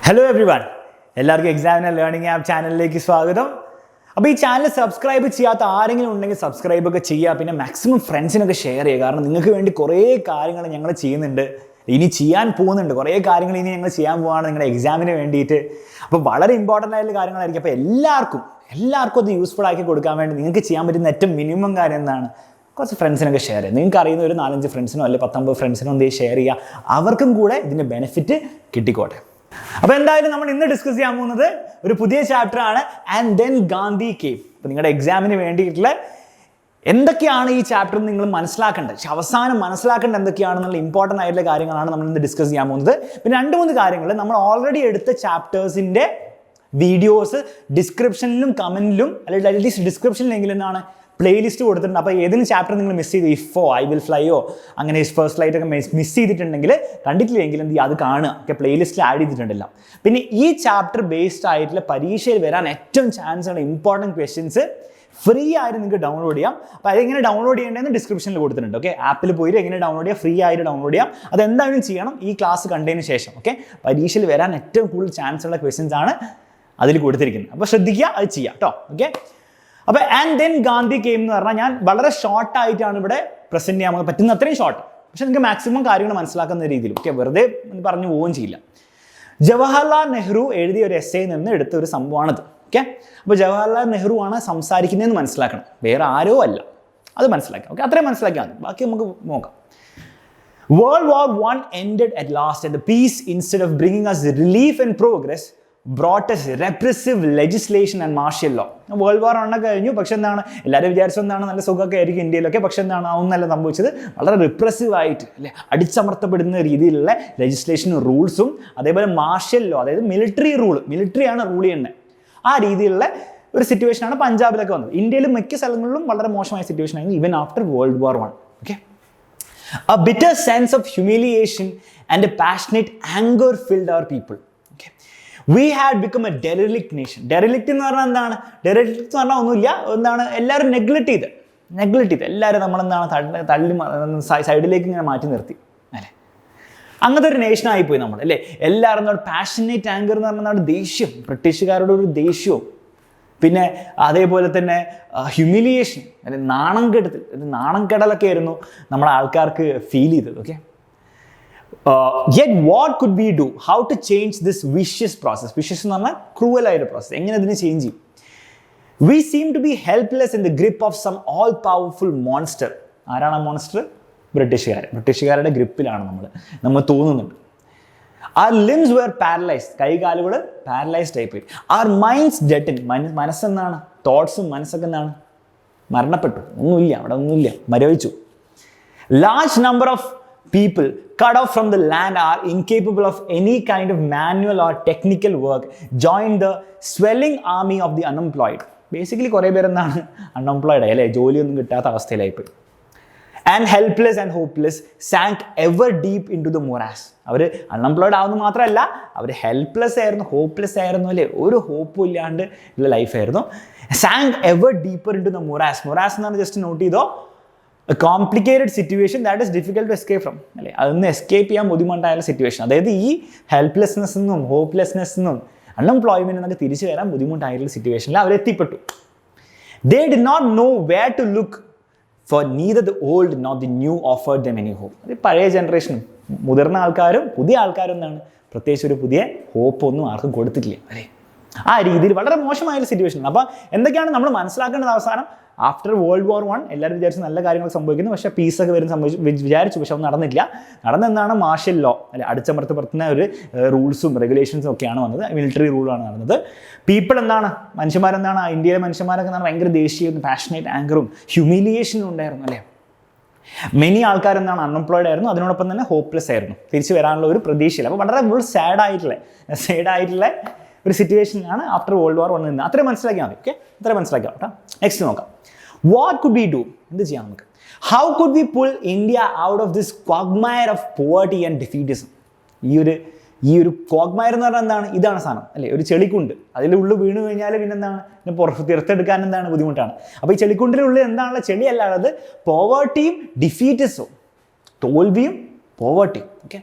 Hello everyone. എല്ലാവർക്കും examiner learning app ചാനലിലേക്ക് സ്വാഗതം. അപ്പോൾ ഈ ചാനൽ സബ്സ്ക്രൈബ് ചെയ്യാത്ത ആരെങ്കിലും ഉണ്ടെങ്കിൽ സബ്സ്ക്രൈബ് ഒക്കെ ചെയ്യുക. പിന്നെ മാക്സിമം ഫ്രണ്ട്സിനൊക്കെ ഷെയർ ചെയ്യുക. കാരണം നിങ്ങൾക്ക് വേണ്ടി കുറേ കാര്യങ്ങൾ ഞങ്ങൾ ചെയ്യുന്നുണ്ട്, ഇനി ചെയ്യാൻ പോകുന്നുണ്ട്. കുറേ കാര്യങ്ങൾ ഇനി ഞങ്ങൾ ചെയ്യാൻ പോവുകയാണ് നിങ്ങളുടെ എക്സാമിന് വേണ്ടിയിട്ട്. അപ്പോൾ വളരെ ഇമ്പോർട്ടൻ്റ് ആയിട്ടുള്ള കാര്യങ്ങളായിരിക്കും. അപ്പോൾ എല്ലാവർക്കും അത് യൂസ്ഫുൾ ആക്കി കൊടുക്കാൻ വേണ്ടി നിങ്ങൾക്ക് ചെയ്യാൻ പറ്റുന്ന ഏറ്റവും മിനിമം കാര്യം എന്താണ്? കുറച്ച് ഫ്രണ്ട്സിനൊക്കെ ഷെയർ ചെയ്യുക. നിങ്ങൾക്ക് അറിയുന്ന ഒരു 4-5 ഫ്രണ്ട്സിനോ അല്ലെങ്കിൽ 10-50 ഫ്രണ്ട്സിനോ എന്തെങ്കിലും ഷെയർ ചെയ്യുക. അവർക്കും കൂടെ ഇതിൻ്റെ ബെനിഫിറ്റ് കിട്ടിക്കോട്ടെ. അപ്പോൾ എന്തായാലും നമ്മൾ ഇന്ന് ഡിസ്കസ് ചെയ്യാൻ പോകുന്നത് ഒരു പുതിയ ചാപ്റ്റർ ആണ്, ആൻഡ് ദെൻ ഗാന്ധി കേം. അപ്പോൾ നിങ്ങളുടെ എക്സാമിന് വേണ്ടിയിട്ടുള്ള എന്തൊക്കെയാണ് ഈ ചാപ്റ്റർ നിങ്ങൾ മനസ്സിലാക്കേണ്ടത്, പക്ഷെ അവസാനം മനസ്സിലാക്കേണ്ടത് എന്തൊക്കെയാണെന്നുള്ള ഇമ്പോർട്ടൻ്റ് ആയിട്ടുള്ള കാര്യങ്ങളാണ് നമ്മൾ ഇന്ന് ഡിസ്കസ് ചെയ്യാൻ പോകുന്നത്. പിന്നെ 2-3 കാര്യങ്ങൾ നമ്മൾ ഓൾറെഡി എടുത്ത ചാപ്റ്റേഴ്സിൻ്റെ വീഡിയോസ് ഡിസ്ക്രിപ്ഷനിലും കമൻറ്റിലും അല്ലെങ്കിൽ അറ്റ്ലീസ്റ്റ് ഡിസ്ക്രിപ്ഷനിലെങ്കിലും എന്താണ് പ്ലേലിസ്റ്റ് കൊടുത്തിട്ടുണ്ട്. അപ്പോൾ ഏതെങ്കിലും ചാപ്റ്റർ നിങ്ങൾ മിസ് ചെയ്ത് ഇഫോ ഐ വിൽ ഫ്ലൈയോ അങ്ങനെ ഫസ്റ്റ് ഫ്ലൈറ്റ് ഒക്കെ മിസ് ചെയ്തിട്ടുണ്ടെങ്കിൽ കണ്ടിട്ടില്ലെങ്കിൽ എന്ത് ചെയ്യുക, അത് കാണുക. ഒക്കെ പ്ലേലിസ്റ്റിൽ ആഡ് ചെയ്തിട്ടുണ്ടല്ലോ. പിന്നെ ഈ ചാപ്റ്റർ ബേസ്ഡ് ആയിട്ടുള്ള പരീക്ഷയിൽ വരാൻ ഏറ്റവും ചാൻസ് ഉള്ള ഇമ്പോർട്ടൻറ്റ് ക്വസ്റ്റ്യൻസ് ഫ്രീ ആയിട്ട് നിങ്ങൾക്ക് ഡൗൺലോഡ് ചെയ്യാം. അപ്പോൾ അതെങ്ങനെ ഡൗൺലോഡ് ചെയ്യേണ്ടതെന്ന് ഡിസ്ക്രിപ്ഷനിൽ കൊടുത്തിട്ടുണ്ട്. ഓക്കെ, ആപ്പിൽ പോയിട്ട് എങ്ങനെ ഡൗൺലോഡ് ചെയ്യാം, ഫ്രീ ആയിട്ട് ഡൗൺലോഡ് ചെയ്യാം. അതെന്തായാലും ചെയ്യണം ഈ ക്ലാസ് കണ്ടതിന് ശേഷം. ഓക്കെ, പരീക്ഷയിൽ വരാൻ ഏറ്റവും കൂടുതൽ ചാൻസ് ഉള്ള ക്വസ്റ്റ്യൻസ് ആണ് അതിൽ കൊടുത്തിരിക്കുന്നത്. അപ്പോൾ ശ്രദ്ധിക്കുക, അത് ചെയ്യാം കേട്ടോ. ഓക്കെ, അപ്പോൾ ആൻഡ് ദെൻ ഗാന്ധി കേം എന്ന് പറഞ്ഞാൽ ഞാൻ വളരെ ഷോർട്ടായിട്ടാണ് ഇവിടെ പ്രസൻറ്റ് ചെയ്യാൻ പറ്റുന്ന അത്രയും ഷോർട്ട്, പക്ഷെ നിങ്ങൾക്ക് മാക്സിമം കാര്യങ്ങൾ മനസ്സിലാക്കുന്ന രീതിയിൽ. ഓക്കെ, വെറുതെ പറഞ്ഞു പോവുകയും ചെയ്യില്ല. ജവഹർലാൽ നെഹ്റു എഴുതിയ ഒരു എസ്സേയിൽ നിന്ന് എടുത്ത ഒരു സംഭവമാണിത്. ഓക്കെ, അപ്പോൾ ജവഹർലാൽ നെഹ്റു ആണ് സംസാരിക്കുന്നതെന്ന് മനസ്സിലാക്കണം, വേറെ ആരോ അല്ല, അത് മനസ്സിലാക്കാം. ഓക്കെ, അത്രയും മനസ്സിലാക്കിയാൽ മതി, ബാക്കി നമുക്ക് നോക്കാം. World War I ended at last, and the peace, instead of bringing us relief and progress, brought us repressive legislation and martial law. World war I കഴിഞ്ഞു, പക്ഷെ എന്താണ് എല്ലാവരും വിചാരിച്ചെന്താണ് നല്ല സുഖമൊക്കെ ആയിരിക്കും ഇന്ത്യയിലൊക്കെ. പക്ഷെ എന്താണ് അതൊന്നല്ല സംഭവിച്ചത്, വളരെ റിപ്രസീവ് ആയിട്ട് അല്ലെ അടിച്ചമർത്തപ്പെടുന്ന രീതിയിലുള്ള ലെജിസ്ലേഷനും റൂൾസും അതേപോലെ മാർഷ്യൽ ലോ, അതായത് മിലിറ്ററിയാണ് റൂൾ ചെയ്യുന്നത്. ആ രീതിയിലുള്ള ഒരു സിറ്റുവേഷനാണ് പഞ്ചാബിലൊക്കെ വന്നത്. ഇന്ത്യയിൽ മിക്ക സ്ഥലങ്ങളിലും വളരെ മോശമായ സിറ്റുവേഷൻ ആയിരുന്നു even after world war I. Okay, a bitter sense of humiliation and a passionate anger filled our people. We had become a derelict nation. Derelict എന്ന് പറഞ്ഞാൽ എന്താണ്? Derelict എന്ന് പറഞ്ഞാൽ ഒന്നുമില്ല, എന്താണ് എല്ലാവരും നെഗ്ലക്ട് ചെയ്ത് എല്ലാവരും നമ്മളെന്താണ് തള്ളി സൈഡിലേക്ക് ഇങ്ങനെ മാറ്റി നിർത്തി അല്ലേ. അങ്ങനത്തെ ഒരു നേഷനായിപ്പോയി നമ്മൾ അല്ലേ. എല്ലാവരും പാഷനേറ്റ് ആങ്കർ എന്ന് പറഞ്ഞാൽ ദേഷ്യം, ബ്രിട്ടീഷുകാരുടെ ഒരു ദേഷ്യവും, പിന്നെ അതേപോലെ തന്നെ ഹ്യൂമിലിയേഷൻ, അല്ലെങ്കിൽ നാണംകെടലൊക്കെ ആയിരുന്നു നമ്മുടെ ആൾക്കാർക്ക് ഫീൽ ചെയ്തത്. Okay, yet what could we do? How to change this vicious process? Vicious എന്ന് പറഞ്ഞാൽ ക്രൂവൽ ആയൊരു പ്രോസസ്. എങ്ങനെ ഇതിനെ ചേഞ്ച് ചെയ്യും? We seem to be helpless in the grip of some all powerful monster. ആരാണ് ആ മോൺസ്റ്റർ? ബ്രിട്ടീഷുകാരുടെ ഗ്രിപ്പിലാണ് നമ്മൾ തോന്നുന്നുണ്ട്. Our limbs were paralyzed. കൈകാലുകൾ പാരലൈസ്ഡ് ആയിപ്പോയി. Our minds deadened. മനസ്സെന്താണ്? തോട്ട്സും മനസ്സൊക്കെ എന്താണ്? മരണപ്പെട്ടു. ഒന്നുമില്ല, മരവിച്ചു. Large number of people cut off from the land are incapable of any kind of manual or technical work joined the swelling army of the unemployed. Basically കുറേ പേര് എന്താണ് unemployed അല്ലേ, ജോലിയൊന്നും കിട്ടാത്ത അവസ്ഥയിലായിപ്പോയി. And helpless and hopeless sank ever deep into the morass. അവർ unemployed ആവുന്നത് മാത്രമല്ല, അവർ helpless ആയിരുന്നു, ഹോപ്പ്ലെസ് ആയിരുന്നു അല്ലേ, ഒരു ഹോപ്പും ഇല്ലാണ്ട് ഉള്ള ലൈഫായിരുന്നു. sank ever deeper into the morass. morass എന്നാണ് ജസ്റ്റ് നോട്ട് ചെയ്തോ, a complicated situation that is difficult to escape from അല്ലേ. അതൊന്ന് എസ്കേപ്പ് ചെയ്യാൻ ബുദ്ധിമുട്ടായ സിറ്റുവേഷൻ. അതായത് ഈ ഹെൽപ്ലെസ്നെസ്സെന്നും ഹോപ്പ്ലെസ്നെസ്സെന്നും അൺഎംപ്ലോയ്മെന്റ് എന്നൊക്കെ തിരിച്ചു വരാൻ ബുദ്ധിമുട്ടായിട്ടുള്ള സിറ്റുവേഷനിൽ അവരെത്തിപ്പെട്ടു. They did not know where to look, for neither the old nor the new offered them any hope. അത് പഴയ ജനറേഷനും മുതിർന്ന ആൾക്കാരും പുതിയ ആൾക്കാരും എന്താണ് പ്രത്യേകിച്ച് ഒരു പുതിയ ഹോപ്പ് ഒന്നും ആർക്കും കൊടുത്തിട്ടില്ല അല്ലേ. ആ രീതിയിൽ വളരെ മോശമായൊരു സിറ്റുവേഷൻ. അപ്പോൾ എന്തൊക്കെയാണ് നമ്മൾ മനസ്സിലാക്കേണ്ടത്? അവസാനം ആഫ്റ്റർ വേൾഡ് വാർ I എല്ലാവരും വിചാരിച്ച് നല്ല കാര്യങ്ങൾ സംഭവിക്കുന്നു, പക്ഷേ പീസൊക്കെ വരും വിചാരിച്ചു, പക്ഷെ ഒന്നും നടന്നില്ല. നടന്നെന്താണ് മാർഷ്യൽ ലോ അല്ലെ, അടിച്ചമർത്തപ്പെടുത്തുന്ന ഒരു റൂൾസും റെഗുലേഷൻസും ഒക്കെയാണ് വന്നത്. മിലിറ്ററി റൂളാണ് നടന്നത്. പീപ്പിൾ എന്താണ്, മനുഷ്യന്മാരെന്താണ്, ഇന്ത്യയിലെ മനുഷ്യന്മാരൊക്കെ എന്താണ് ഭയങ്കര ദേശീയ പാഷനേറ്റ് ആങ്കറും ഹ്യൂമിലിയേഷനും ഉണ്ടായിരുന്നു അല്ലേ. മെനി ആൾക്കാരെന്താണ് അൺഎംപ്ലോയിഡ് ആയിരുന്നു, അതിനോടൊപ്പം തന്നെ ഹോപ്പ്ലെസ് ആയിരുന്നു, തിരിച്ചു വരാനുള്ള ഒരു പ്രതീക്ഷയില്ല. അപ്പോൾ വളരെ സാഡായിട്ടുള്ള ഒരു സിറ്റുവേഷനിലാണ് ആഫ്റ്റർ വേൾഡ് വാർ നിന്ന്. അത്രയും മനസ്സിലാക്കിയാൽ മതി. ഓക്കെ, അത്രയും മനസ്സിലാക്കാം കേട്ടോ. നെക്സ്റ്റ് നോക്കാം. What could we do? എന്ത് ചെയ്യാം നമുക്ക്? How could we pull India out of this ക്വാഗ്മയർ of poverty and ഡിഫീറ്റിസം? ഈ ഒരു ക്വാഗ്മയർ എന്ന് പറഞ്ഞാൽ എന്താണ്? ഇതാണ് സാധനം അല്ലേ, ഒരു ചെളിക്കുണ്ട്. അതിൽ ഉള്ളിൽ വീണ് കഴിഞ്ഞാൽ പിന്നെ എന്താണ്, പിന്നെ പുറത്തെടുക്കാൻ എന്താണ് ബുദ്ധിമുട്ടാണ്. അപ്പോൾ ഈ ചെളിക്കുണ്ടിൻ്റെ ഉള്ളിൽ എന്താണുള്ള ചെളി അല്ലാതെ പോവർട്ടിയും ഡിഫീറ്റിസും, തോൽവിയും പോവർട്ടിയും. Okay,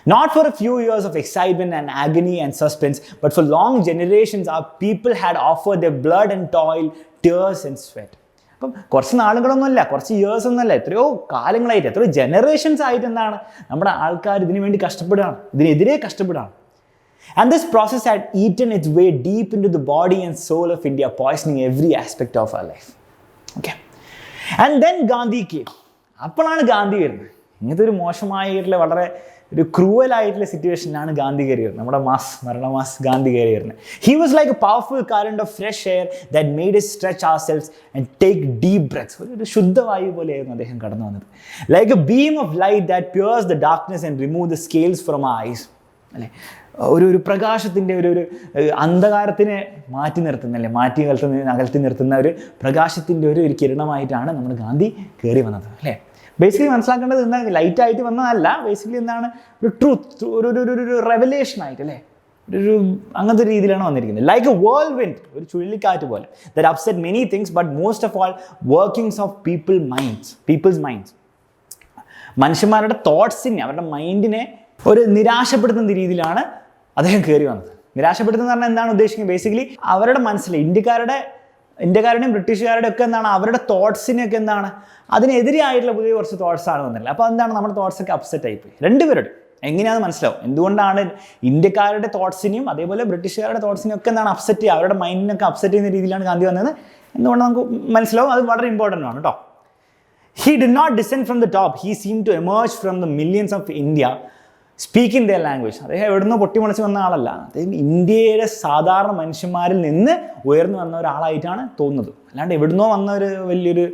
Not for a few years of excitement and agony and suspense, but for long generations, our people had offered their blood and toil, tears and sweat. അപ്പം കുറച്ച് നാളുകളൊന്നുമല്ല, കുറച്ച് ഇയേഴ്സ് ഒന്നുമല്ല, എത്രയോ കാലങ്ങളായിട്ട്, എത്രയോ ജനറേഷൻസ് ആയിട്ട് എന്താണ് നമ്മുടെ ആൾക്കാർ ഇതിനു വേണ്ടി കഷ്ടപ്പെടുകയാണ്, ഇതിനെതിരെ കഷ്ടപ്പെടുകയാണ്. And this process had eaten its way deep into the body and soul of India, poisoning every aspect of our life. Okay. And then Gandhi came. അപ്പോഴാണ് ഗാന്ധി വരുന്നത്. ഇങ്ങനത്തെ ഒരു മോശമായിട്ടുള്ള വളരെ ഒരു ക്രൂവലായിട്ടുള്ള സിറ്റുവേഷനിലാണ് ഗാന്ധി കയറി വരുന്നത്. നമ്മുടെ മരണമാസ് ഗാന്ധി കയറി വരുന്നത്. He was like a powerful current of fresh air that made us stretch ourselves and take deep breaths. ഒരു ശുദ്ധവായു പോലെയായിരുന്നു അദ്ദേഹം കടന്നു വന്നത്. Like a beam of light that pierced the darkness and removed the scales from our eyes. അല്ലേ, ഒരു പ്രകാശത്തിൻ്റെ ഒരു അന്ധകാരത്തിനെ മാറ്റി നിർത്തുന്നല്ലേ, അകലത്തി നിർത്തുന്ന ഒരു പ്രകാശത്തിൻ്റെ ഒരു കിരണമായിട്ടാണ് നമ്മുടെ ഗാന്ധി കയറി വന്നത്. അല്ലേ, ബേസിക്കലി മനസ്സിലാക്കേണ്ടത് എന്താ, ലൈറ്റായിട്ട് വന്നതല്ല, ബേസിക്കലി എന്താണ്, ഒരു ട്രൂത്ത്, ഒരു റെവലേഷൻ ആയിട്ട്, അല്ലേ, ഒരു അങ്ങനത്തെ രീതിയിലാണ് വന്നിരിക്കുന്നത്. ലൈക്ക് എ വേൾഡ് വിൻഡ്, ഒരു ചുഴലിക്കാറ്റ് പോലെ, that upset many things but most of all workings of people's minds. മനുഷ്യന്മാരുടെ തോട്ട്സിനെ, അവരുടെ മൈൻഡിനെ ഒരു നിരാശപ്പെടുത്തുന്ന രീതിയിലാണ് അദ്ദേഹം കയറി വന്നത്. നിരാശപ്പെടുത്തുന്ന പറഞ്ഞാൽ എന്താണ് ഉദ്ദേശിക്കുന്നത്, ബേസിക്കലി അവരുടെ മനസ്സിൽ ഇന്ത്യക്കാരുടെയും ബ്രിട്ടീഷുകാരുടെയും ഒക്കെ എന്താണ്, അവരുടെ തോട്ട്സിനെയൊക്കെ എന്താണ്, അതിനെതിരെയായിട്ടുള്ള പുതിയ കുറച്ച് തോട്ട്സാണ് വന്നില്ല. അപ്പോൾ എന്താണ്, നമ്മുടെ തോട്ട്സൊക്കെ അപ്സെറ്റ് ആയിപ്പോയി. രണ്ടുപേരുടെ എങ്ങനെയാണെന്ന് മനസ്സിലാവും എന്തുകൊണ്ടാണ് ഇന്ത്യക്കാരുടെ തോട്ട്സിനെയും അതേപോലെ ബ്രിട്ടീഷുകാരുടെ തോട്ട്സിനെയും ഒക്കെ എന്താണ് അപ്സെറ്റ് ചെയ്യുക, അവരുടെ മൈൻഡിനൊക്കെ അപ്സെറ്റ് ചെയ്യുന്ന രീതിയിലാണ് ഗാന്ധി വന്നത്. എന്തുകൊണ്ട് നമുക്ക് മനസ്സിലാവും, അത് വളരെ ഇമ്പോർട്ടൻ്റ് ആണ് കേട്ടോ. He did not descend from the top. He seemed to emerge from the millions of India, speaking their language. അദ്ദേഹം എവിടുന്നോ പൊട്ടിമുളച്ച് വന്ന ആളല്ല, അദ്ദേഹം ഇന്ത്യയുടെ സാധാരണ മനുഷ്യന്മാരിൽ നിന്ന് ഉയർന്നു വന്ന ഒരാളായിട്ടാണ് തോന്നുന്നത്. അല്ലാണ്ട് എവിടുന്നോ വന്ന ഒരു വലിയൊരു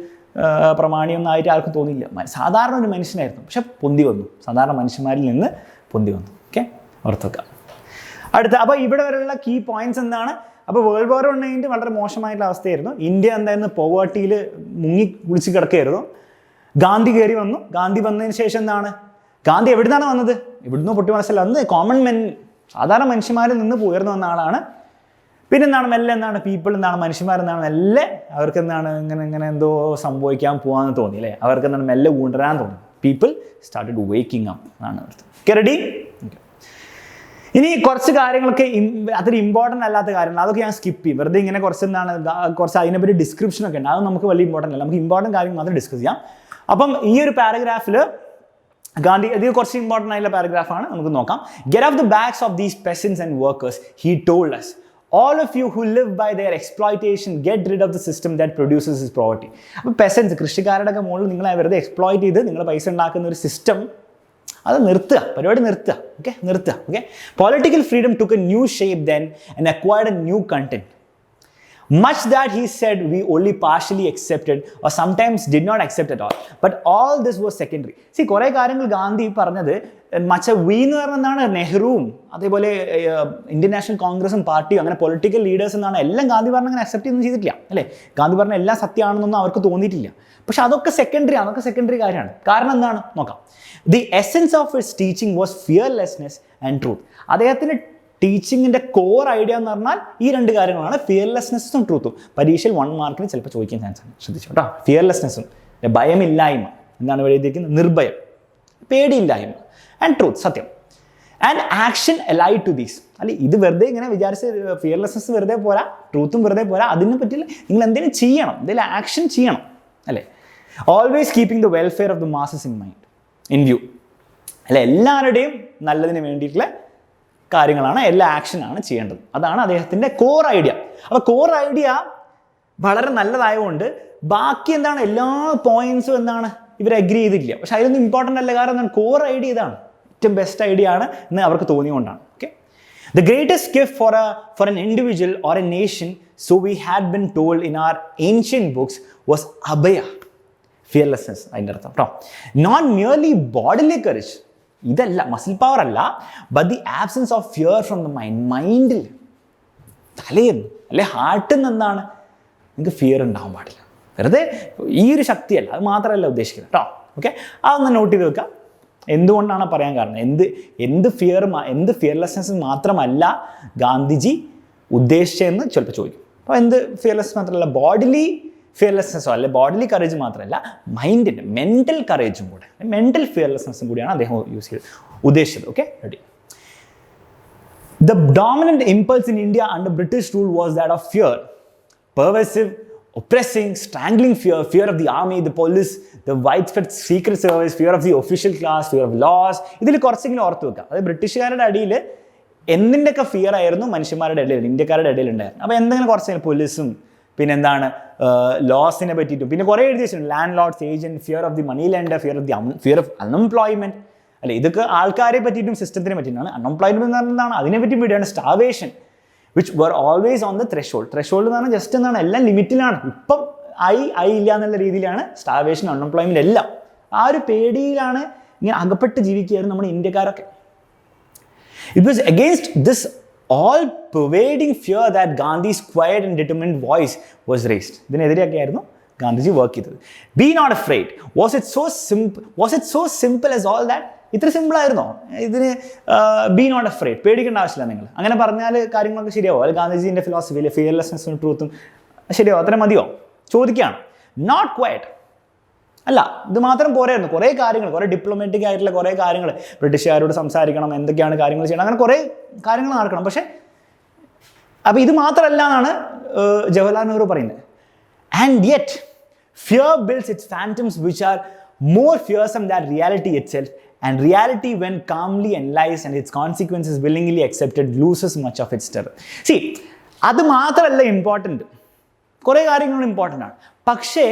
പ്രമാണിയൊന്നും ആയിട്ട് ആർക്കും തോന്നിയില്ല. സാധാരണ ഒരു മനുഷ്യനായിരുന്നു, പക്ഷെ പൊന്തി വന്നു, സാധാരണ മനുഷ്യന്മാരിൽ നിന്ന് പൊന്തി വന്നു. ഓക്കെ, ഓർത്ത് വെക്കാം. അടുത്ത, അപ്പോൾ ഇവിടെ വരെയുള്ള കീ പോയിന്റ്സ് എന്താണ്, അപ്പോൾ വേൾഡ് വാർ കഴിഞ്ഞിട്ട് വളരെ മോശമായിട്ടുള്ള അവസ്ഥയായിരുന്നു. ഇന്ത്യ എന്തായിരുന്നു, പോവേർട്ടിയിൽ മുങ്ങി കുളിച്ച് കിടക്കുകയായിരുന്നു. ഗാന്ധി കയറി വന്നു. ഗാന്ധി വന്നതിന് ശേഷം എന്താണ്, ഗാന്ധി എവിടുന്നാണ് വന്നത്, ഇവിടുന്ന് പൊട്ടി മനസ്സിലായി, അന്ന് കോമൺ സാധാരണ മനുഷ്യന്മാരിൽ നിന്ന് ഉയർന്നു വന്ന ആളാണ്. പിന്നെ എന്താണ്, മെല്ലെ എന്താണ്, മനുഷ്യന്മാരെന്താണ് മെല്ലെ അവർക്ക് എന്താണ് ഇങ്ങനെ എന്തോ സംഭവിക്കാൻ പോകാമെന്ന് തോന്നി, അല്ലേ, അവർക്ക് എന്താണ് മെല്ലെ ഊണ്ടരാൻ തോന്നി. പീപ്പിൾ സ്റ്റാർട്ടഡ് വേക്കിംഗ് അപ്പ് ആണ് അർത്ഥം. Okay, ready? ഇനി കുറച്ച് കാര്യങ്ങളൊക്കെ അത്ര ഇമ്പോർട്ടൻ്റ് അല്ലാത്ത കാര്യങ്ങൾ, അതൊക്കെ ഞാൻ സ്കിപ്പ് ചെയ്യും. വെറുതെ ഇങ്ങനെ കുറച്ച് അതിനെപ്പറ്റി ഡിസ്ക്രിപ്ഷനൊക്കെ ഉണ്ട്, അത് നമുക്ക് വലിയ ഇമ്പോർട്ടൻ്റ് അല്ല. നമുക്ക് ഇമ്പോർട്ടൻ്റ് കാര്യങ്ങൾ മാത്രം ഡിസ്കസ് ചെയ്യാം. അപ്പം ഈ ഒരു പാരഗ്രാഫിൽ ഗാന്ധി, ഇത് കുറച്ച് ഇമ്പോർട്ടൻ്റ് ആയിട്ടുള്ള പാരഗ്രാഫാണ്, നമുക്ക് നോക്കാം. Get of the backs of these പെസൻസ് and workers he told us, all of you who live by their exploitation, get rid of the system that produces this poverty. അപ്പോൾ പെസൻസ്, കൃഷിക്കാരുടെ ഒക്കെ മുകളിൽ നിങ്ങളെ വെറുതെ എക്സ്പ്ലോയിറ്റ് ചെയ്ത് നിങ്ങൾ പൈസ ഉണ്ടാക്കുന്ന ഒരു സിസ്റ്റം, അത് നിർത്തുക, പരിപാടി നിർത്തുക. ഓക്കെ, നിർത്തുക. Okay, political freedom took a new shape then and acquired a new content. Much that he said we only partially accepted or sometimes did not accept at all. But all this was secondary. See, കുറേ കാര്യങ്ങൾ ഗാന്ധി പറഞ്ഞത് V എന്ന് പറഞ്ഞതാണ് നെഹ്റുവും അതേപോലെ Indian national കോൺഗ്രസും പാർട്ടിയും അങ്ങനെ political leaders എന്നാണ് എല്ലാം ഗാന്ധി പറഞ്ഞ അങ്ങനെ അക്സെപ്റ്റ് ഒന്നും ചെയ്തിട്ടില്ല, അല്ലേ. ഗാന്ധി പറഞ്ഞ എല്ലാം സത്യമാണെന്നൊന്നും അവർക്ക് തോന്നിയിട്ടില്ല. പക്ഷെ അതൊക്കെ സെക്കൻഡറി ആണ്, അതൊക്കെ സെക്കൻഡറി കാര്യമാണ്. കാരണം എന്താണ് നോക്കാം. The essence of his teaching was fearlessness and truth. അദ്ദേഹത്തിൻ്റെ ടീച്ചിങ്ങിൻ്റെ കോർ ഐഡിയ എന്ന് പറഞ്ഞാൽ ഈ രണ്ട് കാര്യങ്ങളാണ്, ഫിയർലെസ്നെസ്സും ട്രൂത്തും. പരീക്ഷയിൽ 1 മാർക്കിന് ചിലപ്പോൾ ചോദിക്കാൻ ചാൻസ് ആണ്, ശ്രദ്ധിച്ചു കേട്ടോ. ഫിയർലെസ്നെസ്സും, ഭയമില്ലായ്മ, എന്താണ് ഇവിടെ എഴുതിയിരിക്കുന്നത്, നിർഭയം, പേടിയില്ലായ്മ, ആൻഡ് ട്രൂത്ത്, സത്യം. And action allied to these. അല്ലെ, ഇത് വെറുതെ ഇങ്ങനെ വിചാരിച്ച് ഫിയർലെസ്നെസ് വെറുതെ പോരാ, ട്രൂത്തും വെറുതെ പോരാ, അതിനെ പറ്റില്ല, നിങ്ങൾ എന്തെങ്കിലും ചെയ്യണം, എന്തെങ്കിലും ആക്ഷൻ ചെയ്യണം, അല്ലേ. Always keeping the welfare of the masses in view, അല്ലെ. എല്ലാവരുടെയും നല്ലതിന് വേണ്ടിയിട്ടുള്ള കാര്യങ്ങളാണ്, എല്ലാ ആക്ഷനാണ് ചെയ്യേണ്ടത്. അതാണ് അദ്ദേഹത്തിൻ്റെ കോർ ഐഡിയ. അപ്പോൾ കോർ ഐഡിയ വളരെ നല്ലതായതുകൊണ്ട് ബാക്കി എന്താണ്, എല്ലാ പോയിന്റ്സും എന്താണ് ഇവർ അഗ്രി ചെയ്തിട്ടില്ല. പക്ഷെ അതിലൊന്നും ഇമ്പോർട്ടൻ്റ് അല്ല, കാരണം എന്താണ്, കോർ ഐഡിയ ഇതാണ്, ഏറ്റവും ബെസ്റ്റ് ഐഡിയ ആണ് എന്ന് അവർക്ക് തോന്നിയുകൊണ്ടാണ്. Okay, the greatest gift for an individual or a nation, so we had been told in our ancient books, was abhaya, fearlessness. അതിൻ്റെ അർത്ഥം കേട്ടോ, നോട്ട് മിയർലി ബോഡിലി കറേജ്, ഇതല്ല, മസിൽ പവർ അല്ല, but the absence of fear from the മൈൻഡിൽ, തലേന്ന് അല്ലെ ഹാർട്ടിൽ നിന്ന് എന്താണ്, നിങ്ങൾക്ക് ഫിയർ ഉണ്ടാവാൻ പാടില്ല. വെറുതെ ഈ ഒരു ശക്തിയല്ല, അത് മാത്രമല്ല ഉദ്ദേശിക്കുന്നത് കേട്ടോ. ഓക്കെ, അതൊന്ന് നോട്ട് ചെയ്ത് വെക്കുക. എന്തുകൊണ്ടാണ് പറയാൻ കാരണം, എന്ത് ഫിയർലെസ്നെസ് മാത്രമല്ല ഗാന്ധിജി ഉദ്ദേശിച്ചതെന്ന് ചിലപ്പോൾ ചോദിക്കും. അപ്പോൾ എന്ത് ഫിയർലെസ് മാത്രമല്ല, ബോഡിലി ഫിയർലെസ്നെസ്സോ അല്ലെ ബോഡിലി കറേജ് മാത്രമല്ല മൈൻഡിൻ്റെ മെൻ്റൽ കറേജും കൂടെ, മെൻ്റൽ ഫിയർലെസ്നെസ്സും കൂടിയാണ് അദ്ദേഹം യൂസ് ചെയ്ത് ഉദ്ദേശിച്ചത്. Okay, ready. The dominant impulse in India under British rule was that of fear. Pervasive, oppressing, strangling fear, fear of the army, the police, the widespread secret service, fear of the official class, fear of laws. ഇതിൽ കുറച്ചെങ്കിലും ഓർത്ത് വെക്കാം. അത് ബ്രിട്ടീഷുകാരുടെ അടിയിൽ എന്തിൻ്റെയൊക്കെ fear ആയിരുന്നു മനുഷ്യന്മാരുടെ ഇടയിൽ, ഇന്ത്യക്കാരുടെ ഇടയിൽ ഉണ്ടായിരുന്നു. അപ്പോൾ എന്തെങ്കിലും കുറച്ചെങ്കിലും പോലീസും പിന്നെ എന്താണ് ലോസിനെ പറ്റിയിട്ടും പിന്നെ കുറേ എഴുതി വെച്ചിട്ടുണ്ട്. Landlords, agent, fear of the money lender, fear of unemployment. അല്ലെ, ഇതൊക്കെ ആൾക്കാരെ പറ്റിയിട്ടും സിസ്റ്റത്തിനെ പറ്റിയിട്ടാണ്. അൺഎംപ്ലോയ്മെൻറ്റ് എന്ന് പറഞ്ഞാൽ എന്താണ്, അതിനെപ്പറ്റി പേടിയാണ്. Starvation which were always on the threshold. Threshold എന്ന് പറഞ്ഞാൽ ജസ്റ്റ് എന്താണ്, എല്ലാം ലിമിറ്റിലാണ്. ഇപ്പം ആയി ഇല്ല എന്നുള്ള രീതിയിലാണ് സ്റ്റാവേഷൻ, അൺഎംപ്ലോയ്മെൻറ്റ് എല്ലാം. ആ ഒരു പേടിയിലാണ് ഇങ്ങനെ അകപ്പെട്ട് ജീവിക്കുകയായിരുന്നു നമ്മുടെ ഇന്ത്യക്കാരൊക്കെ. It was against this all-pervading fear that Gandhi's quiet and determined voice was raised. ഇതിനെതിരെയൊക്കെ ആയിരുന്നു ഗാന്ധിജി വർക്ക് ചെയ്തത്. Be not afraid. Was it so simple as all that? ഇത്ര സിമ്പിൾ ആയിരുന്നോ ഇതിന്? ബി നോട്ട് അഫ്രൈഡ്, പേടിക്കേണ്ട ആവശ്യമില്ല നിങ്ങൾ. അങ്ങനെ പറഞ്ഞാൽ കാര്യങ്ങളൊക്കെ ശരിയാവും. അത് ഗാന്ധിജീൻ്റെ ഫിലോസഫിയിലെ ഫിയർലെസ്നെസ്സും ട്രൂത്തും ശരിയാവും, അത്ര മതിയോ ചോദിക്കുകയാണ്. നോട്ട് ക്വയറ്റ് അല്ല, ഇത് മാത്രം പോരായിരുന്നു. കുറേ കാര്യങ്ങൾ, കുറേ ഡിപ്ലോമാറ്റിക് ആയിട്ടുള്ള കുറേ കാര്യങ്ങൾ, ബ്രിട്ടീഷുകാരോട് സംസാരിക്കണം, എന്തൊക്കെയാണ് കാര്യങ്ങൾ ചെയ്യണം, അങ്ങനെ കുറേ കാര്യങ്ങൾ നടക്കണം. പക്ഷേ അപ്പോൾ ഇത് മാത്രമല്ല എന്നാണ് ജവഹർലാൽ നെഹ്റു പറയുന്നത്. And yet fear builds its phantoms which are more fearsome than reality itself, and reality when calmly analyzed and its consequences willingly accepted loses much of its terror. See, അത് മാത്രമല്ല ഇമ്പോർട്ടൻറ്റ്, കുറേ കാര്യങ്ങളും ഇമ്പോർട്ടൻ്റ് ആണ്. പക്ഷേ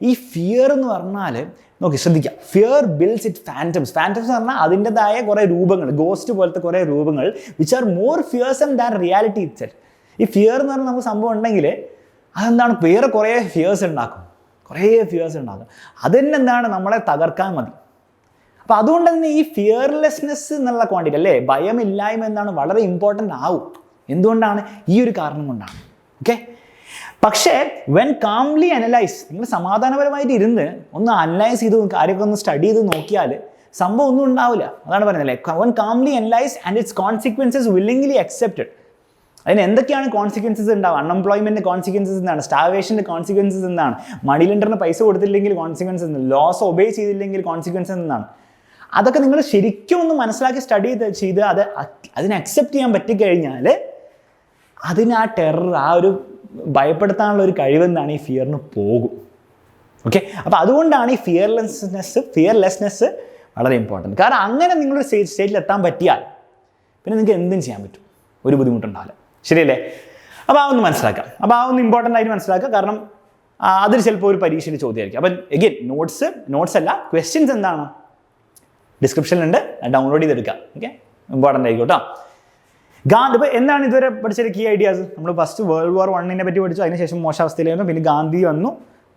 ഈ fear എന്ന് പറഞ്ഞാൽ നോക്കി ശ്രദ്ധിക്കുക, fear builds it phantoms. Phantoms എന്ന് പറഞ്ഞാൽ അതിൻ്റെതായ കുറേ രൂപങ്ങൾ, ഗോസ്റ്റ് പോലത്തെ കുറേ രൂപങ്ങൾ which are more fearsome than reality itself. ഈ ഫിയർ എന്ന് പറഞ്ഞാൽ നമുക്ക് സംഭവം ഉണ്ടെങ്കിൽ അതെന്താണ്, വേറെ കുറേ ഫിയേഴ്സ് ഉണ്ടാക്കും. അതിന് എന്താണ്, നമ്മളെ തകർക്കാൻ മതി. അപ്പോൾ അതുകൊണ്ട് തന്നെ ഈ ഫിയർലെസ്നെസ് എന്നുള്ള ക്വാണ്ടിറ്റി അല്ലേ, ഭയമില്ലായ്മ എന്താണ് വളരെ ഇമ്പോർട്ടൻ്റ് ആവും. എന്തുകൊണ്ടാണ്? ഈ ഒരു കാരണം കൊണ്ടാണ്. ഓക്കെ, പക്ഷേ വെൻ കാംലി അനലൈസ്, നിങ്ങൾ സമാധാനപരമായിട്ട് ഇരുന്ന് ഒന്ന് അനലൈസ് ചെയ്ത് കാര്യമൊക്കെ ഒന്ന് സ്റ്റഡി ചെയ്ത് നോക്കിയാൽ സംഭവം ഒന്നും ഉണ്ടാവില്ല. അതാണ് പറയുന്നത് അല്ലേ, when calmly analyse and it's consequences willingly accepted. അതിന് എന്തൊക്കെയാണ് കോൺസിക്വൻസസ് ഉണ്ടാവുക? അൺഎംപ്ലോയ്മെൻറ്റിൻ്റെ കോൺസിക്വൻസസ് എന്താണ്? സ്റ്റാവേഷൻ്റെ കോൺസിക്വൻസസ് എന്താണ്? മണി ലെൻഡറിന് പൈസ കൊടുത്തില്ലെങ്കിൽ കോൺസിക്വൻസ് എന്താണ്? ലോസ് ഒബേ ചെയ്തില്ലെങ്കിൽ കോൺസിക്വൻസസ് എന്താണ്? അതൊക്കെ നിങ്ങൾ ശരിക്കും ഒന്ന് മനസ്സിലാക്കി സ്റ്റഡി ചെയ്ത് അതിനെ അക്സെപ്റ്റ് ചെയ്യാൻ പറ്റിക്കഴിഞ്ഞാൽ അതിന് ആ ടെറർ, ആ ഒരു ഭയപ്പെടുത്താനുള്ള ഒരു കഴിവെന്താണ് ഈ ഫിയറിന് പോകും. ഓക്കെ, അപ്പോൾ അതുകൊണ്ടാണ് ഈ ഫിയർലെസ്നെസ് വളരെ ഇമ്പോർട്ടൻറ്റ്. കാരണം അങ്ങനെ നിങ്ങളൊരു സ്റ്റേജിൽ എത്താൻ പറ്റിയാൽ പിന്നെ നിങ്ങൾക്ക് എന്തും ചെയ്യാൻ പറ്റും, ഒരു ബുദ്ധിമുട്ടുണ്ടാവില്ല. ശരിയല്ലേ? അപ്പോൾ ആ ഒന്ന് മനസ്സിലാക്കാം. അപ്പോൾ ആ ഒന്ന് ഇമ്പോർട്ടൻ്റ് ആയിട്ട് മനസ്സിലാക്കുക. കാരണം അതിൽ ചിലപ്പോൾ ഒരു പരീക്ഷയിൽ ചോദ്യമായിരിക്കും. അപ്പം എഗെയിൻ നോട്ട്സ് അല്ല, ക്വസ്റ്റ്യൻസ് എന്താണ് ഡിസ്ക്രിപ്ഷനിലുണ്ട്, ഡൗൺലോഡ് ചെയ്തെടുക്കുക. ഓക്കെ, ഇമ്പോർട്ടൻ്റ് ആയിരിക്കും കേട്ടോ. ഗാന്ധി ഇപ്പോൾ എന്താണ് ഇതുവരെ പഠിച്ചൊരു കീ ഐഡിയാസ്? നമ്മൾ ഫസ്റ്റ് വേൾഡ് വാർ 1 പറ്റി പഠിച്ചു, അതിനുശേഷം മോശാവസ്ഥയിലായിരുന്നു. പിന്നെ ഗാന്ധി വന്നു,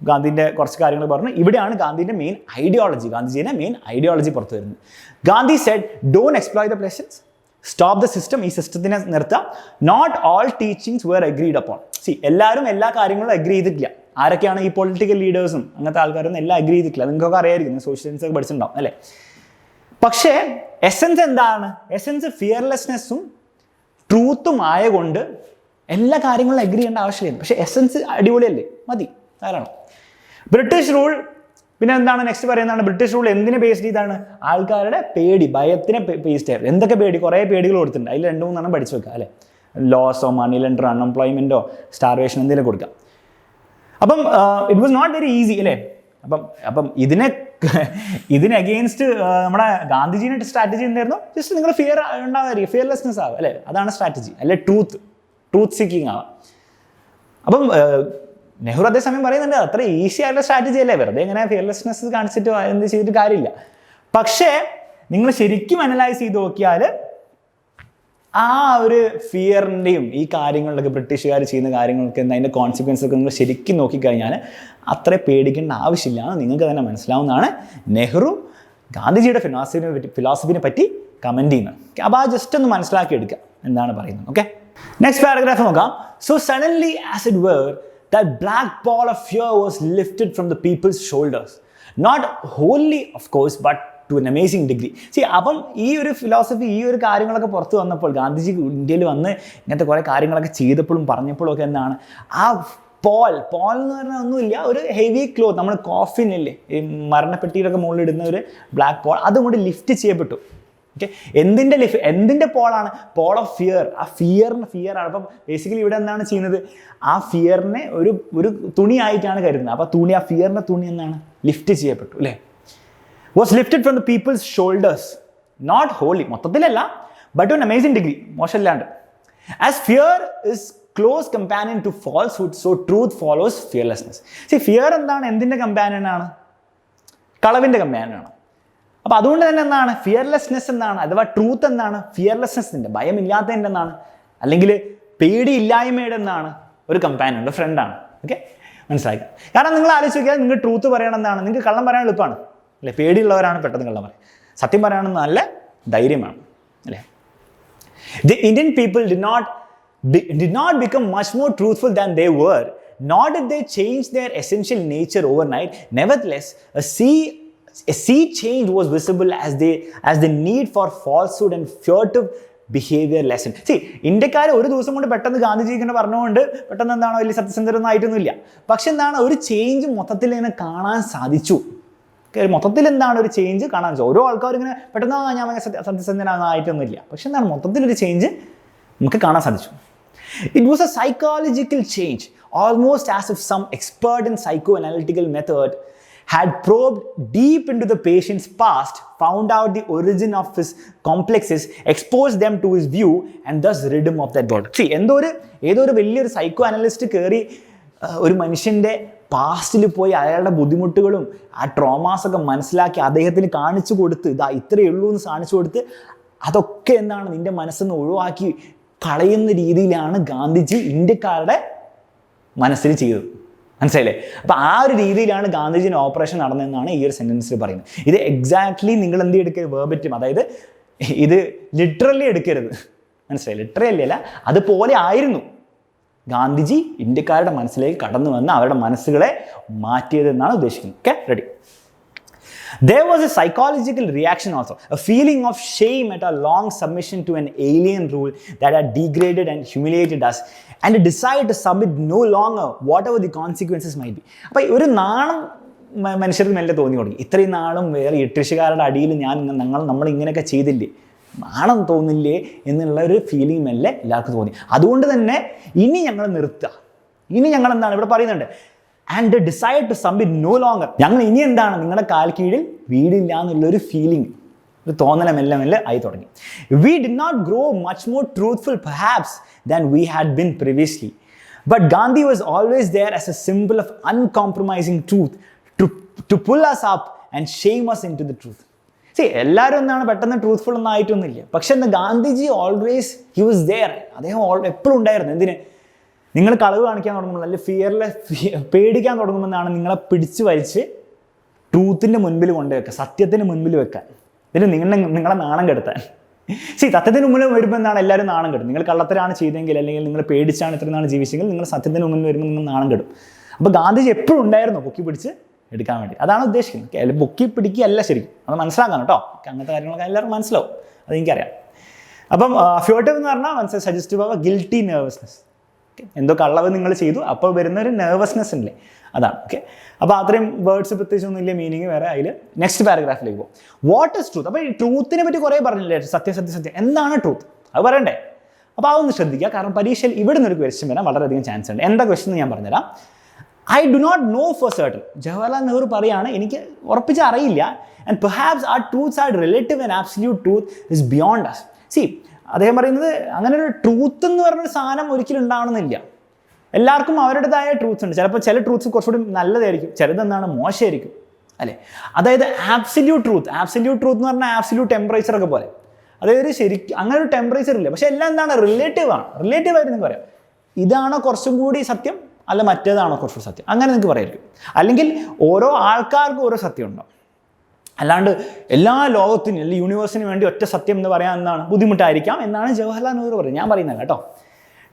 ഗാന്ധിൻ്റെ കുറച്ച് കാര്യങ്ങൾ പറഞ്ഞു. ഇവിടെയാണ് ഗാന്ധിൻ്റെ മെയിൻ ഐഡിയോളജി പുറത്തു വരുന്നത്. Gandhi said don't exploit the places, stop the system. ഈ സിസ്റ്റത്തിനെ നിർത്താം. Not all teachings were agreed upon. എല്ലാവരും എല്ലാ കാര്യങ്ങളും അഗ്രി ചെയ്തിട്ടില്ല. ആരൊക്കെയാണ് ഈ പൊളിറ്റിക്കൽ ലീഡേഴ്സും അങ്ങനത്തെ ആൾക്കാരൊന്നും എല്ലാം അഗ്രി ചെയ്തിട്ടില്ല. നിങ്ങൾക്കൊക്കെ അറിയായിരിക്കും, സോഷ്യൽ സയൻസ് ഒക്കെ പഠിച്ചിട്ടുണ്ടാവും അല്ലേ? പക്ഷേ എസെൻസ് എന്താണ്? എസെൻസ് ഫിയർലെസ്നെസ്സും ട്രൂത്തും ആയതുകൊണ്ട് എല്ലാ കാര്യങ്ങളും അഗ്രി ചെയ്യേണ്ട ആവശ്യമില്ല. പക്ഷേ എസെൻസ് അടിപൊളിയല്ലേ, മതി, ധാരാളം. ബ്രിട്ടീഷ് റൂൾ പിന്നെ എന്താണ് നെക്സ്റ്റ് പറയുന്നതാണ്? ബ്രിട്ടീഷ് റൂൾ എന്തിനെ ബേസ്ഡ് ചെയ്താണ്? ആൾക്കാരുടെ പേടി, ഭയത്തിനെ ബേസ്ഡ് ആയിരുന്നു. എന്തൊക്കെ പേടി? കുറേ പേടികൾ കൊടുത്തിട്ടുണ്ട്. അതിൽ 2-3 പഠിച്ചു വെക്കുക അല്ലേ? ലോസോ, മണി ലെൻഡർ, അൺഎംപ്ലോയ്മെൻറ്റോ, സ്റ്റാർവേഷൻ എന്തെങ്കിലും കൊടുക്കാം. അപ്പം it was not very easy അല്ലേ? അപ്പം ഇതിന് അഗെയിൻസ്റ്റ് നമ്മുടെ ഗാന്ധിജീൻ്റെ സ്ട്രാറ്റജി എന്തായിരുന്നു? ജസ്റ്റ് നിങ്ങൾ ഫിയർ ഉണ്ടാകാതിരിക്കുക, ഫിയർലെസ്നെസ് ആവുക അല്ലേ? അതാണ് സ്ട്രാറ്റജി. അല്ലെ ട്രൂത്ത് സീക്കിങ് ആവുക. അപ്പം നെഹ്റു അതേസമയം പറയുന്നുണ്ട് അത്ര ഈസി ആയിട്ടുള്ള സ്ട്രാറ്റജി അല്ലേ, വെറുതെ ഇങ്ങനെ ഫിയർലെസ്നെസ് കാണിച്ചിട്ട് എന്ത് ചെയ്തിട്ട് കാര്യമില്ല. പക്ഷേ നിങ്ങൾ ശരിക്കും അനലൈസ് ചെയ്ത് നോക്കിയാൽ ആ ഒരു ഫിയറിൻ്റെയും ഈ കാര്യങ്ങളിലൊക്കെ ബ്രിട്ടീഷുകാർ ചെയ്യുന്ന കാര്യങ്ങൾക്ക് അതിൻ്റെ കോൺസിക്വൻസൊക്കെ നിങ്ങൾ ശരിക്കും നോക്കിക്കഴിഞ്ഞാൽ അത്ര പേടിക്കേണ്ട ആവശ്യമില്ല, നിങ്ങൾക്ക് തന്നെ മനസ്സിലാവുന്നതാണ്. നെഹ്റു ഗാന്ധിജിയുടെ ഫിലോസഫിനെ പറ്റി കമൻറ്റ് ചെയ്യുന്നത്. അപ്പോൾ ആ ജസ്റ്റ് ഒന്ന് മനസ്സിലാക്കി എടുക്കുക എന്താണ് പറയുന്നത്. ഓക്കെ, നെക്സ്റ്റ് പാരഗ്രാഫ് നോക്കാം. So suddenly as it where that black ball of fear was lifted from the people's shoulders. Not wholly, of course, but to an amazing degree. അപ്പം ഈ ഒരു ഫിലോസഫി, ഈ ഒരു കാര്യങ്ങളൊക്കെ പുറത്ത് വന്നപ്പോൾ, ഗാന്ധിജി ഇന്ത്യയിൽ വന്ന് ഇങ്ങനത്തെ കുറേ കാര്യങ്ങളൊക്കെ ചെയ്തപ്പോഴും പറഞ്ഞപ്പോഴും ഒക്കെ എന്താണ്, ആ പോൾ എന്ന് പറഞ്ഞാൽ ഒന്നുമില്ല, ഒരു ഹെവി ക്ലോത്ത്, നമ്മൾ കോഫിനില്ലേ ഈ മരണപ്പെട്ടിയിലൊക്കെ മുകളിൽ ഇടുന്ന ഒരു ബ്ലാക്ക് പോൾ, അതും കൂടി ലിഫ്റ്റ് ചെയ്യപ്പെട്ടു. ഓക്കെ, എന്തിൻ്റെ പോളാണ്? Pall of fear. ആ ഫിയർ ആണ്. അപ്പം ബേസിക്കലി ഇവിടെ എന്താണ് ചെയ്യുന്നത്? ആ ഫിയറിനെ ഒരു തുണിയായിട്ടാണ് കരുതുന്നത്. അപ്പോൾ ആ ഫിയറിൻ്റെ തുണി എന്താണ്? ലിഫ്റ്റ് ചെയ്യപ്പെട്ടു അല്ലേ. Was lifted from the people's shoulders, not wholly, മൊത്തത്തിലല്ല, but to an amazing degree, മോശമില്ലാണ്ട്. As fear is close companion to falsehood, so truth follows fearlessness. Fear എന്താണ്? എന്തിൻ്റെ കമ്പാനിയൻ ആണ്? കളവിൻ്റെ കമ്പാനിയൻ ആണ്. അപ്പോൾ അതുകൊണ്ട് തന്നെ എന്താണ് ഫിയർലെസ്നെസ് എന്താണ്? അഥവാ ട്രൂത്ത് എന്താണ്? ഫിയർലെസ്നെസ്സിൻ്റെ, ഭയമില്ലാത്തതിൻ്റെ എന്താണ്, അല്ലെങ്കിൽ പേടിയില്ലായ്മയുടെ എന്താണ് ഒരു കമ്പാനിയൻ, ഫ്രണ്ടാണ്. ഓക്കെ, മനസ്സിലാക്കി. കാരണം നിങ്ങൾ ആലോചിച്ച് നോക്കിയാൽ നിങ്ങൾക്ക് ട്രൂത്ത് പറയണം എന്താണ്? നിങ്ങൾക്ക് കള്ളം പറയാൻ എളുപ്പമാണ് അല്ലേ? പേടിയുള്ളവരാണ് പെട്ടെന്ന് കള്ളം പറയും. സത്യം പറയാണെന്ന് നല്ല ധൈര്യമാണ് അല്ലേ. The Indian people did not become much more truthful than they were, nor did they change their essential nature overnight. Nevertheless, a sea change was visible as the need for falsehood and furtive behavior lesson. ഇന്ത്യക്കാർ ഒരു ദിവസം കൊണ്ട് പെട്ടെന്ന് ഗാന്ധിജി ഇങ്ങനെ പറഞ്ഞുകൊണ്ട് പെട്ടെന്ന് എന്താണ് വലിയ സത്യസന്ധരൊന്നും ആയിട്ടൊന്നുമില്ല. പക്ഷെ എന്താണ് ഒരു ചേഞ്ച് മൊത്തത്തിൽ ഇങ്ങനെ കാണാൻ സാധിച്ചു. മൊത്തത്തിൽ എന്താണ് ഒരു ചേഞ്ച് കാണാൻ സാധിച്ചു. ഓരോ ആൾക്കാരും ഇങ്ങനെ പെട്ടെന്ന് ഞാൻ സത്യസന്ധനായിട്ടൊന്നുമില്ല, പക്ഷെ എന്താണ് മൊത്തത്തിലൊരു ചേഞ്ച് നമുക്ക് കാണാൻ സാധിച്ചു. It was a psychological change, almost as if some expert in psychoanalytical method had probed deep into the patient's past, found out the origin of his complexes, exposed them to his view, and thus rid him of that burden. ഏതോ ഒരു വലിയൊരു psycho analyst കയറി ഒരു മനുഷ്യൻ്റെ പാസ്റ്റിൽ പോയി അയാളുടെ ബുദ്ധിമുട്ടുകളും ആ ട്രോമാസൊക്കെ മനസ്സിലാക്കി അദ്ദേഹത്തിന് കാണിച്ചു കൊടുത്ത്, ഇതാ ഇത്രയേ ഉള്ളൂ എന്ന് കാണിച്ചു കൊടുത്ത്, അതൊക്കെ എന്താണ് നിൻ്റെ മനസ്സിന്ന് ഒഴിവാക്കി കളയുന്ന രീതിയിലാണ് ഗാന്ധിജി ഇന്ത്യക്കാരുടെ മനസ്സിൽ ചെയ്തത്. മനസ്സിലായില്ലേ? അപ്പോൾ ആ ഒരു രീതിയിലാണ് ഗാന്ധിജിൻ്റെ ഓപ്പറേഷൻ നടന്നതെന്നാണ് ഈ ഒരു സെൻറ്റൻസിൽ പറയുന്നത്. ഇത് എക്സാക്ട്ലി നിങ്ങൾ എന്ത് എടുക്കരുത്, വേർബറ്റും, അതായത് ഇത് ലിറ്ററലി എടുക്കരുത്. മനസ്സിലായി? ലിറ്ററലി അല്ല, അതുപോലെ ആയിരുന്നു ഗാന്ധിജി ഇന്ത്യക്കാരുടെ മനസ്സിലേക്ക് കടന്നു വന്ന് അവരുടെ മനസ്സുകളെ മാറ്റിയതെന്നാണ് ഉദ്ദേശിക്കുന്നത്. Okay, ready. There was a psychological reaction also, a feeling of shame at our long submission to an alien rule that had degraded and humiliated us, and a desire to submit no longer, whatever the consequences might be. അപ്പോൾ ഒരു നാണം മനുഷ്യർക്ക് മെല്ലെ തോന്നി തുടങ്ങി. ഇത്രയും നാളും വേറെ ബ്രിട്ടീഷുകാരുടെ അടിയിൽ നമ്മൾ ഇങ്ങനെയൊക്കെ ചെയ്തില്ലേ, നാണം തോന്നില്ലേ എന്നുള്ള ഒരു ഫീലിംഗ് മെല്ലെ എല്ലാവർക്കും തോന്നി. അതുകൊണ്ട് തന്നെ ഇനി ഞങ്ങൾ നിർത്തുക, ഇനി ഞങ്ങൾ എന്താണ് ഇവിടെ പറയുന്നുണ്ട്, and decide to submit no longer, ഞങ്ങൾ ഇനി എന്താണ് നിങ്ങളുടെ കാൽ കീഴിൽ വീടില്ല എന്നുള്ളൊരു ഫീലിംഗ്, ഒരു തോന്നല മെല്ലെ ആയി തുടങ്ങി. We did not grow much more truthful perhaps than we had been previously, but Gandhi was always there as a symbol of uncompromising truth to pull us up and shame us into the truth. എല്ലാവരും എന്താണ് പെട്ടെന്ന് truthful ഒന്നും ആയിട്ടൊന്നുമില്ല, പക്ഷെ എന്താ Gandhiji always he was there, അദ്ദേഹം എപ്പോഴും ഉണ്ടായിരുന്നു. എന്തിന്? നിങ്ങൾ കളവ് കാണിക്കാൻ തുടങ്ങുമ്പോൾ, അല്ലെങ്കിൽ പേടിക്കാൻ തുടങ്ങുമെന്നാണ് നിങ്ങളെ പിടിച്ച് വലിച്ച് ട്രൂത്തിൻ്റെ മുൻപിൽ കൊണ്ടുവെക്കുക, സത്യത്തിന് മുൻപിൽ വെക്കാൻ, ഇതിന് നിങ്ങളെ നാണം കെടുത്താൻ. സത്യത്തിന് മുമ്പിൽ വരുമ്പോൾ എന്താണ് എല്ലാവരും നാണം കെടും. നിങ്ങൾ കള്ളത്തരാണ് ചെയ്തെങ്കിൽ, അല്ലെങ്കിൽ നിങ്ങൾ പേടിച്ചാണ് ഇത്ര നാൾ ജീവിച്ചെങ്കിൽ, നിങ്ങൾ സത്യത്തിന് മുന്നിൽ വരുമ്പോൾ നിങ്ങൾ നാണം കെടും. അപ്പോൾ ഗാന്ധിജി എപ്പോഴും ഉണ്ടായിരുന്നു പൊക്കി പിടിച്ച് എടുക്കാൻ വേണ്ടി. അതാണ് ഉദ്ദേശിക്കുന്നത്. അല്ലെ പൊക്കി പിടിക്കുകയല്ല ശരിക്കും, അത് മനസ്സിലാക്കണം കേട്ടോ. അങ്ങനത്തെ കാര്യങ്ങളൊക്കെ എല്ലാവർക്കും മനസ്സിലാവും, അതെനിക്കറിയാം. അപ്പം ഫ്യൂട്ടീവ് എന്ന് പറഞ്ഞാൽ മനസ്സിലായി സജസ്റ്റീവ് ആവുക ഗിൽറ്റി നെർവസ്നെസ്. എന്തോ കള്ളവ് നിങ്ങൾ ചെയ്തു, അപ്പോൾ വരുന്ന ഒരു നെർവസ്നെസ് ഇല്ലേ, അതാണ്. ഓക്കെ, അപ്പോൾ അത്രയും വേർഡ്സ് പ്രത്യേകിച്ചൊന്നും ഇല്ല, മീനിങ് വേറെ. അതിൽ നെക്സ്റ്റ് പാരഗ്രാഫിലേക്ക് പോകും. What is truth? അപ്പോൾ ഈ ട്രൂത്തിനെ പറ്റി കുറേ പറഞ്ഞില്ലേ, സത്യം. എന്താണ് ട്രൂത്ത്? അത് പറയണ്ടേ? അപ്പോൾ അതൊന്ന് ശ്രദ്ധിക്കുക, കാരണം പരീക്ഷയിൽ ഇവിടെ നിന്നൊരു ക്വസ്റ്റ്യൻ വരാൻ വളരെയധികം ചാൻസ് ഉണ്ട്. എന്താ ക്വസ്റ്റ്യൻ ഞാൻ പറഞ്ഞുതരാം. I do not know for certain. Jawaharlal Nehru പറയാണ്, എനിക്ക് ഉറപ്പിച്ച് അറിയില്ല. And perhaps our truths are relative and absolute truth is beyond us. അദ്ദേഹം പറയുന്നത് അങ്ങനെ ഒരു ട്രൂത്ത് എന്ന് പറഞ്ഞൊരു സാധനം ഒരിക്കലും ഉണ്ടാവണമെന്നില്ല. എല്ലാവർക്കും അവരുടേതായ ട്രൂത്ത്സ് ഉണ്ട്. ചിലപ്പോൾ ചില ട്രൂത്ത്സ് കുറച്ചുകൂടി നല്ലതായിരിക്കും, ചിലതെന്താണ് മോശമായിരിക്കും അല്ലേ. അതായത് ആബ്സല്യൂട്ട് ട്രൂത്ത് എന്ന് പറഞ്ഞാൽ ആബ്സല്യൂട്ട് ടെമ്പറേച്ചർ ഒക്കെ പോലെ. അതായത് ശരിക്കും അങ്ങനെ ഒരു ടെമ്പറേച്ചർ ഇല്ല. പക്ഷേ എല്ലാം എന്താണ് റിലേറ്റീവാണ്. റിലേറ്റീവായിട്ട് നിങ്ങൾക്ക് പറയാം, ഇതാണോ കുറച്ചും കൂടി സത്യം, അല്ല മറ്റേതാണോ കുറച്ചുകൂടി സത്യം, അങ്ങനെ നിങ്ങൾക്ക് പറയായിരിക്കും. അല്ലെങ്കിൽ ഓരോ ആൾക്കാർക്കും ഓരോ സത്യം ഉണ്ടാവും. അല്ലാണ്ട് എല്ലാ ലോകത്തിനും, എല്ലാ യൂണിവേഴ്സിനും വേണ്ടി ഒറ്റ സത്യം എന്ന് പറയാൻ എന്താണ് ബുദ്ധിമുട്ടായിരിക്കാം എന്നാണ് ജവഹർലാൽ നെഹ്റു പറയുന്നത്. ഞാൻ പറയുന്നത് കേട്ടോ.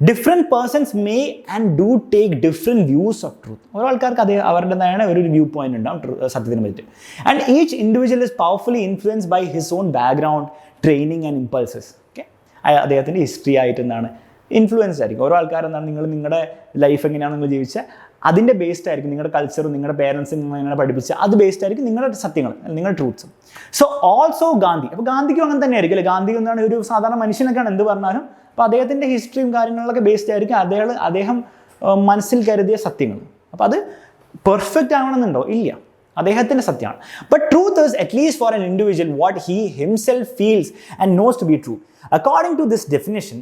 Different persons may and do take different views of truth. ഓരോ ആൾക്കാർക്ക് അതേ അവരുടേതായ ഒരു വ്യൂ പോയിന്റ് ഉണ്ടാവും സത്യത്തിനെ പറ്റി. And each individual is powerfully influenced by his own background, training and impulses. Okay, അദ്ദേഹത്തിൻ്റെ ഹിസ്റ്ററി ആയിട്ട് എന്താണ് ഇൻഫ്ലുവൻസ് ആയിരിക്കും. ഓരോ ആൾക്കാർ എന്താണ് നിങ്ങളുടെ ലൈഫ് എങ്ങനെയാണ് നിങ്ങൾ ജീവിച്ചത് അതിൻ്റെ ബേസ്ഡ് ആയിരിക്കും. നിങ്ങളുടെ കൾച്ചറും നിങ്ങളുടെ പേരൻസും നിങ്ങളെ പഠിപ്പിച്ച അത് ബേസ്ഡ് ആയിരിക്കും നിങ്ങളുടെ സത്യങ്ങൾ, നിങ്ങളുടെ ട്രൂത്ത്സും. സോ ഓൾസോ ഗാന്ധി, അപ്പോൾ ഗാന്ധിക്കും അങ്ങനെ തന്നെ ആയിരിക്കും അല്ലേ. ഗാന്ധി എന്താണ് ഒരു സാധാരണ മനുഷ്യനൊക്കെയാണ് എന്ത് പറഞ്ഞാലും, അപ്പോൾ അദ്ദേഹത്തിൻ്റെ ഹിസ്റ്ററിയും കാര്യങ്ങളിലൊക്കെ ബേസ്ഡ് ആയിരിക്കും അദ്ദേഹം മനസ്സിൽ കരുതിയ സത്യങ്ങൾ. അപ്പോൾ അത് പെർഫെക്റ്റ് ആവണമെന്നുണ്ടോ? ഇല്ല, അദ്ദേഹത്തിൻ്റെ സത്യമാണ്. But truth is at least for an individual what he himself feels and knows to be true. According to this definition,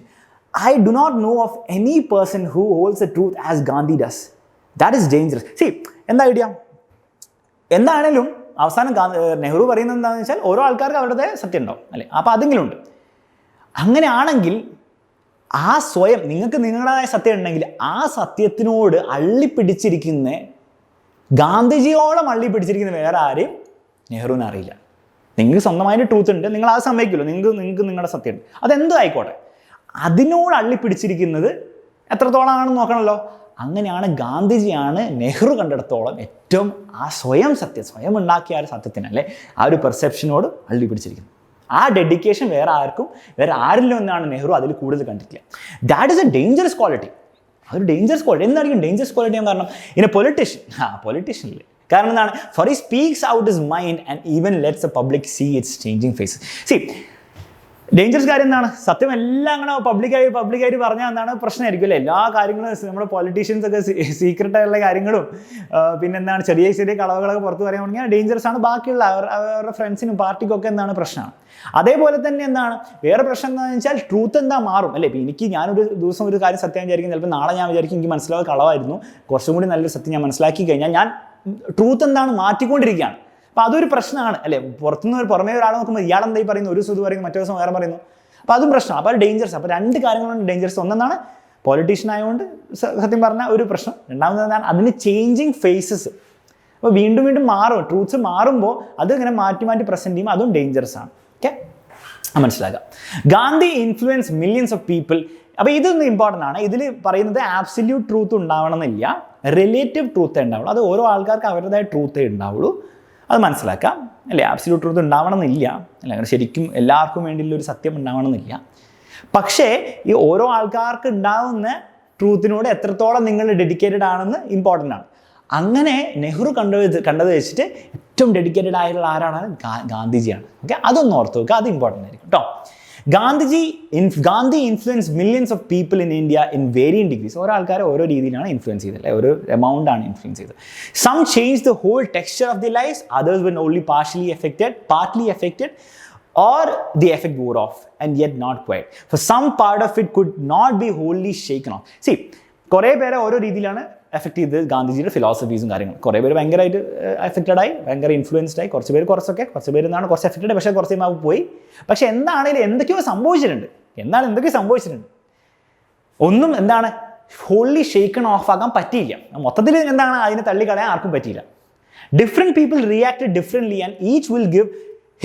I do not know of any person who holds the truth as Gandhi does. That is dangerous. See, എന്താ idea? എന്താണേലും അവസാനം നെഹ്റു പറയുന്നത് എന്താണെന്ന് വെച്ചാൽ ഓരോ ആൾക്കാർക്ക് അവരുടെ സത്യം ഉണ്ടാവും അല്ലേ. അപ്പോൾ അതെങ്കിലും ഉണ്ട്. അങ്ങനെയാണെങ്കിൽ ആ സ്വയം നിങ്ങൾക്ക് നിങ്ങളുടേതായ സത്യം ഉണ്ടെങ്കിൽ ആ സത്യത്തിനോട് അള്ളിപ്പിടിച്ചിരിക്കുന്ന ഗാന്ധിജിയോളം അള്ളിപ്പിടിച്ചിരിക്കുന്ന വേറെ ആരെയും നെഹ്റുവിനെ അറിയില്ല. നിങ്ങൾക്ക് സ്വന്തമായിട്ട് ട്രൂത്ത് ഉണ്ട്, നിങ്ങൾ ആ സമ്മതിക്കുമല്ലോ, നിങ്ങൾക്ക് നിങ്ങളുടെ സത്യമുണ്ട്, അതെന്തും ആയിക്കോട്ടെ. അതിനോട് അള്ളിപ്പിടിച്ചിരിക്കുന്നത് എത്രത്തോളമാണെന്ന് നോക്കണമല്ലോ. അങ്ങനെയാണ് ഗാന്ധിജിയാണ് നെഹ്റു കണ്ടിടത്തോളം ഏറ്റവും ആ സ്വയം ഉണ്ടാക്കിയ ആ ഒരു സത്യത്തിനല്ലേ, ആ ഒരു പെർസെപ്ഷനോട് അള്ളിപ്പിടിച്ചിരിക്കുന്നത്. ആ ഡെഡിക്കേഷൻ വേറെ ആരിലും എന്നാണ് നെഹ്റു അതിൽ കൂടുതൽ കണ്ടിട്ടില്ല. That is a dangerous quality. അതൊരു ഡേഞ്ചറസ് ക്വാളിറ്റി. എന്തായിരിക്കും ഡേഞ്ചറസ് ക്വാളിറ്റി ഞാൻ കാരണം ഇൻ എ പൊളിറ്റീഷ്യനിൽ കാരണം എന്താണ്? For he speaks out his mind and even lets a public see its changing faces. See, dangerous കാര്യം എന്താണ്? സത്യം എല്ലാം അങ്ങനെ പബ്ലിക്കായിട്ട് പറഞ്ഞാൽ എന്താണ് പ്രശ്നമായിരിക്കും അല്ലേ. എല്ലാ കാര്യങ്ങളും നമ്മുടെ പൊളിറ്റീഷ്യൻസ് ഒക്കെ സീക്രട്ടായുള്ള കാര്യങ്ങളും പിന്നെ എന്താണ് ചെറിയ കളവുകളൊക്കെ പുറത്ത് പറയാൻ തുടങ്ങിയാൽ ഡേഞ്ചറസ് ആണ്. ബാക്കിയുള്ള അവരുടെ ഫ്രണ്ട്സിനും പാർട്ടിക്കൊക്കെ എന്താണ് പ്രശ്നമാണ്. അതേപോലെ തന്നെ എന്താണ് വേറെ പ്രശ്നം എന്താണെന്ന് വെച്ചാൽ ട്രൂത്ത് എന്താ മാറും അല്ലേ. ഇപ്പോൾ ഞാനൊരു ദിവസം ഒരു കാര്യം സത്യം വിചാരിക്കും, ചിലപ്പോൾ നാളെ ഞാൻ വിചാരിക്കും എനിക്ക് മനസ്സിലാവുക കളവായിരുന്നു, കുറച്ചും കൂടി നല്ലൊരു സത്യം ഞാൻ മനസ്സിലാക്കി കഴിഞ്ഞാൽ ഞാൻ ട്രൂത്ത് എന്താണ് മാറ്റിക്കൊണ്ടിരിക്കുകയാണ്. അപ്പോൾ അതൊരു പ്രശ്നമാണ് അല്ലേ. പുറമേ ഒരാൾ നോക്കുമ്പോൾ ഇയാളെന്തായി പറയുന്നു, ഒരു ദിവസം പറയുന്നു, മറ്റേ ദിവസം വേറെ പറയുന്നു. അപ്പോൾ അതും പ്രശ്നമാണ്. അപ്പോൾ അത് ഡേഞ്ചറസ്. അപ്പോൾ രണ്ട് കാര്യങ്ങളുണ്ട് ഡേഞ്ചറസ്. ഒന്നെന്നാണ് പൊളിറ്റീഷ്യൻ ആയതുകൊണ്ട് സത്യം പറഞ്ഞാൽ ഒരു പ്രശ്നം. രണ്ടാമത് എന്താണ് അതിന് ചേഞ്ചിങ് ഫേസസ്. അപ്പോൾ വീണ്ടും മാറും. ട്രൂത്ത്സ് മാറുമ്പോൾ അത് ഇങ്ങനെ മാറ്റി പ്രസൻറ്റ് ചെയ്യുമ്പോൾ അതും ഡേഞ്ചറസ് ആണ്. ഓക്കെ, മനസ്സിലാക്കാം. Gandhi influence millions of people. അപ്പോൾ ഇതൊന്നും ഇമ്പോർട്ടൻ്റ് ആണ്. ഇതിൽ പറയുന്നത് ആബ്സല്യൂട്ട് ട്രൂത്ത് ഉണ്ടാവണമെന്നില്ല, റിലേറ്റീവ് ട്രൂത്തേ ഉണ്ടാവുള്ളൂ. അത് ഓരോ ആൾക്കാർക്ക് അവരുടേതായ ട്രൂത്തേ ഉണ്ടാവുള്ളൂ. അത് മനസ്സിലാക്കാം അല്ലേ. ആബ്സല്യൂട്ട് ട്രൂത്ത് ഉണ്ടാവണമെന്നില്ല അല്ലേ, അങ്ങനെ ശരിക്കും എല്ലാവർക്കും വേണ്ടിയുള്ള ഒരു സത്യം ഉണ്ടാവണമെന്നില്ല. പക്ഷേ ഈ ഓരോ ആൾക്കാർക്ക് ഉണ്ടാവുന്ന ട്രൂത്തിനോട് എത്രത്തോളം നിങ്ങൾ ഡെഡിക്കേറ്റഡ് ആണെന്ന് ഇമ്പോർട്ടൻ്റ് ആണ്. അങ്ങനെ നെഹ്റു കണ്ടത് വെച്ചിട്ട് ഏറ്റവും ഡെഡിക്കേറ്റഡ് ആയിട്ടുള്ള ആരാണ്? ഗാന്ധിജിയാണ്. ഓക്കെ, അതൊന്ന് ഓർത്ത് വെക്കുക, അത് ഇമ്പോർട്ടൻ്റ് ആയിരിക്കും കേട്ടോ. Gandhi influence millions of people in India in variant degrees. ഓരോ ആൾക്കാരെ ഓരോ രീതിയിലാണ് ഇൻഫ്ലുവൻസ് ചെയ്തത് അല്ലെ, ഒരു എമൗണ്ട് ആണ് ഇൻഫ്ലുവൻസ് ചെയ്തത്. Some change the whole texture of the lives, others when only partly affected or the effect wore off and yet not quite. For some part of it could not be wholly shaken off. See, കുറേ പേരെ ഓരോ രീതിയിലാണ് effect ചെയ്തത് ഗാന്ധിജിയുടെ ഫിലോസഫീസും കാര്യങ്ങളും. കുറേ പേര് ഭയങ്കരമായിട്ട് എഫക്റ്റഡ് ആയി, ഭയങ്കര ഇൻഫ്ലുവൻസ്ഡ് ആയി. കുറച്ച് പേര് എന്താണ് കുറച്ച് എഫക്റ്റഡ്, പക്ഷേ കുറച്ച് പോയി. പക്ഷേ എന്താണെങ്കിലും എന്തൊക്കെയോ സംഭവിച്ചിട്ടുണ്ട്. ഒന്നും എന്താണ് ഹോള്ളി ഷേക്കൺ ഓഫ് ആക്കാൻ പറ്റിയില്ല. മൊത്തത്തിൽ എന്താണ് അതിനെ തള്ളിക്കളയാൻ ആർക്കും പറ്റിയില്ല. Different people reacted differently and each will give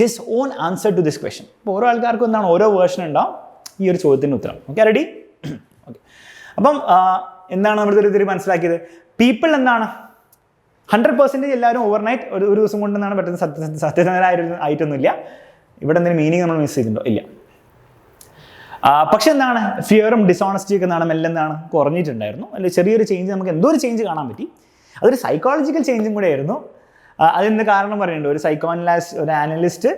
his own answer to this question. അപ്പോൾ ഓരോ ആൾക്കാർക്കും എന്താണ് ഓരോ വേർഷൻ ഉണ്ടാവും ഈ ഒരു ചോദ്യത്തിൻ്റെ ഉത്തരം. Okay, ready? ഓക്കെ, അപ്പം എന്താണ് നമ്മുടെ ഇതിൽ മനസ്സിലാക്കിയത്? പീപ്പിൾ എന്താണ് 100% എല്ലാവരും ഓവർനൈറ്റ് ഒരു ദിവസം കൊണ്ടെന്നാണ് പെട്ടെന്ന് സത്യസന്ധരായിട്ടൊന്നുമില്ല. ഇവിടെ എന്തെങ്കിലും മീനിങ് നമ്മൾ മിസ് ചെയ്തിട്ടുണ്ടോ? ഇല്ല. പക്ഷെ എന്താണ് ഫിയറും ഡിസോണസ്റ്റിയൊക്കെ എന്താണ് മെല്ലെ എന്താണ് കുറഞ്ഞിട്ടുണ്ടായിരുന്നു. അല്ലെങ്കിൽ ചെറിയൊരു ചേഞ്ച്, നമുക്ക് എന്തോ ഒരു ചേഞ്ച് കാണാൻ പറ്റി. അതൊരു സൈക്കോളജിക്കൽ ചേഞ്ചും കൂടെ ആയിരുന്നു. അതിന് കാരണം പറയുന്നുണ്ട്. ഒരു അനലിസ്റ്റ്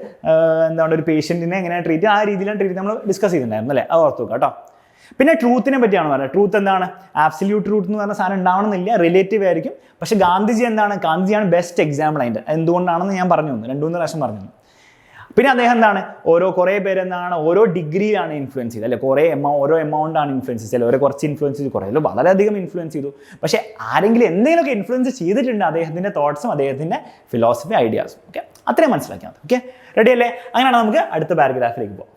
എന്താണ് ഒരു പേഷ്യൻറ്റിനെ എങ്ങനെ ട്രീറ്റ് ചെയ്യുക, ആ രീതിയിലാണ് ട്രീറ്റ് നമ്മൾ ഡിസ്കസ് ചെയ്തിട്ടുണ്ടായിരുന്നു അല്ലേ. അത് ഓർത്ത് വെക്കാം കേട്ടോ. പിന്നെ ട്രൂത്തിനെ പറ്റിയാണ് പറയുന്നത്. ട്രൂത്ത് എന്താണ്? ആബ്സല്യൂട്ട് ട്രൂത്ത് എന്ന് പറഞ്ഞ സാധനം ഉണ്ടാവണമെന്നില്ല, റിലേറ്റീവ് ആയിരിക്കും. പക്ഷേ ഗാന്ധിജിയാണ് ബെസ്റ്റ് എക്സാമ്പിൾ അതിൻ്റെ. എന്തുകൊണ്ടാണെന്ന് ഞാൻ പറഞ്ഞു തന്നു, 2-3 പ്രാവശ്യം പറഞ്ഞു. പിന്നെ അദ്ദേഹം എന്താണ് കുറേ പേര് എന്താണ് ഓരോ ഡിഗ്രിയിലാണ് ഇൻഫ്ലുവൻസ് ചെയ്തത് അല്ലെ. ഓരോ എമൗണ്ടാണ് ഇൻഫ്ലുവൻസ് ചെയ്തത്. ചിലവരെ കുറച്ച് ഇൻഫ്ലുവൻസ് ചെയ്തു, കുറേ വളരെയധികം ഇൻഫ്ലുവൻസ് ചെയ്തു. പക്ഷേ ആരെങ്കിലും എന്തെങ്കിലുമൊക്കെ ഇൻഫ്ലുവൻസ് ചെയ്തിട്ടുണ്ട് അദ്ദേഹത്തിൻ്റെ തോട്ട്സും അദ്ദേഹത്തിൻ്റെ ഫിലോസഫി ഐഡിയാസും. ഓക്കെ, അത്രയും മനസ്സിലാക്കിയാൽ മതി. ഓക്കെ, റെഡി അല്ലേ? അങ്ങനെയാണ് നമുക്ക് അടുത്ത പാരഗ്രാഫിലേക്ക് പോകാം.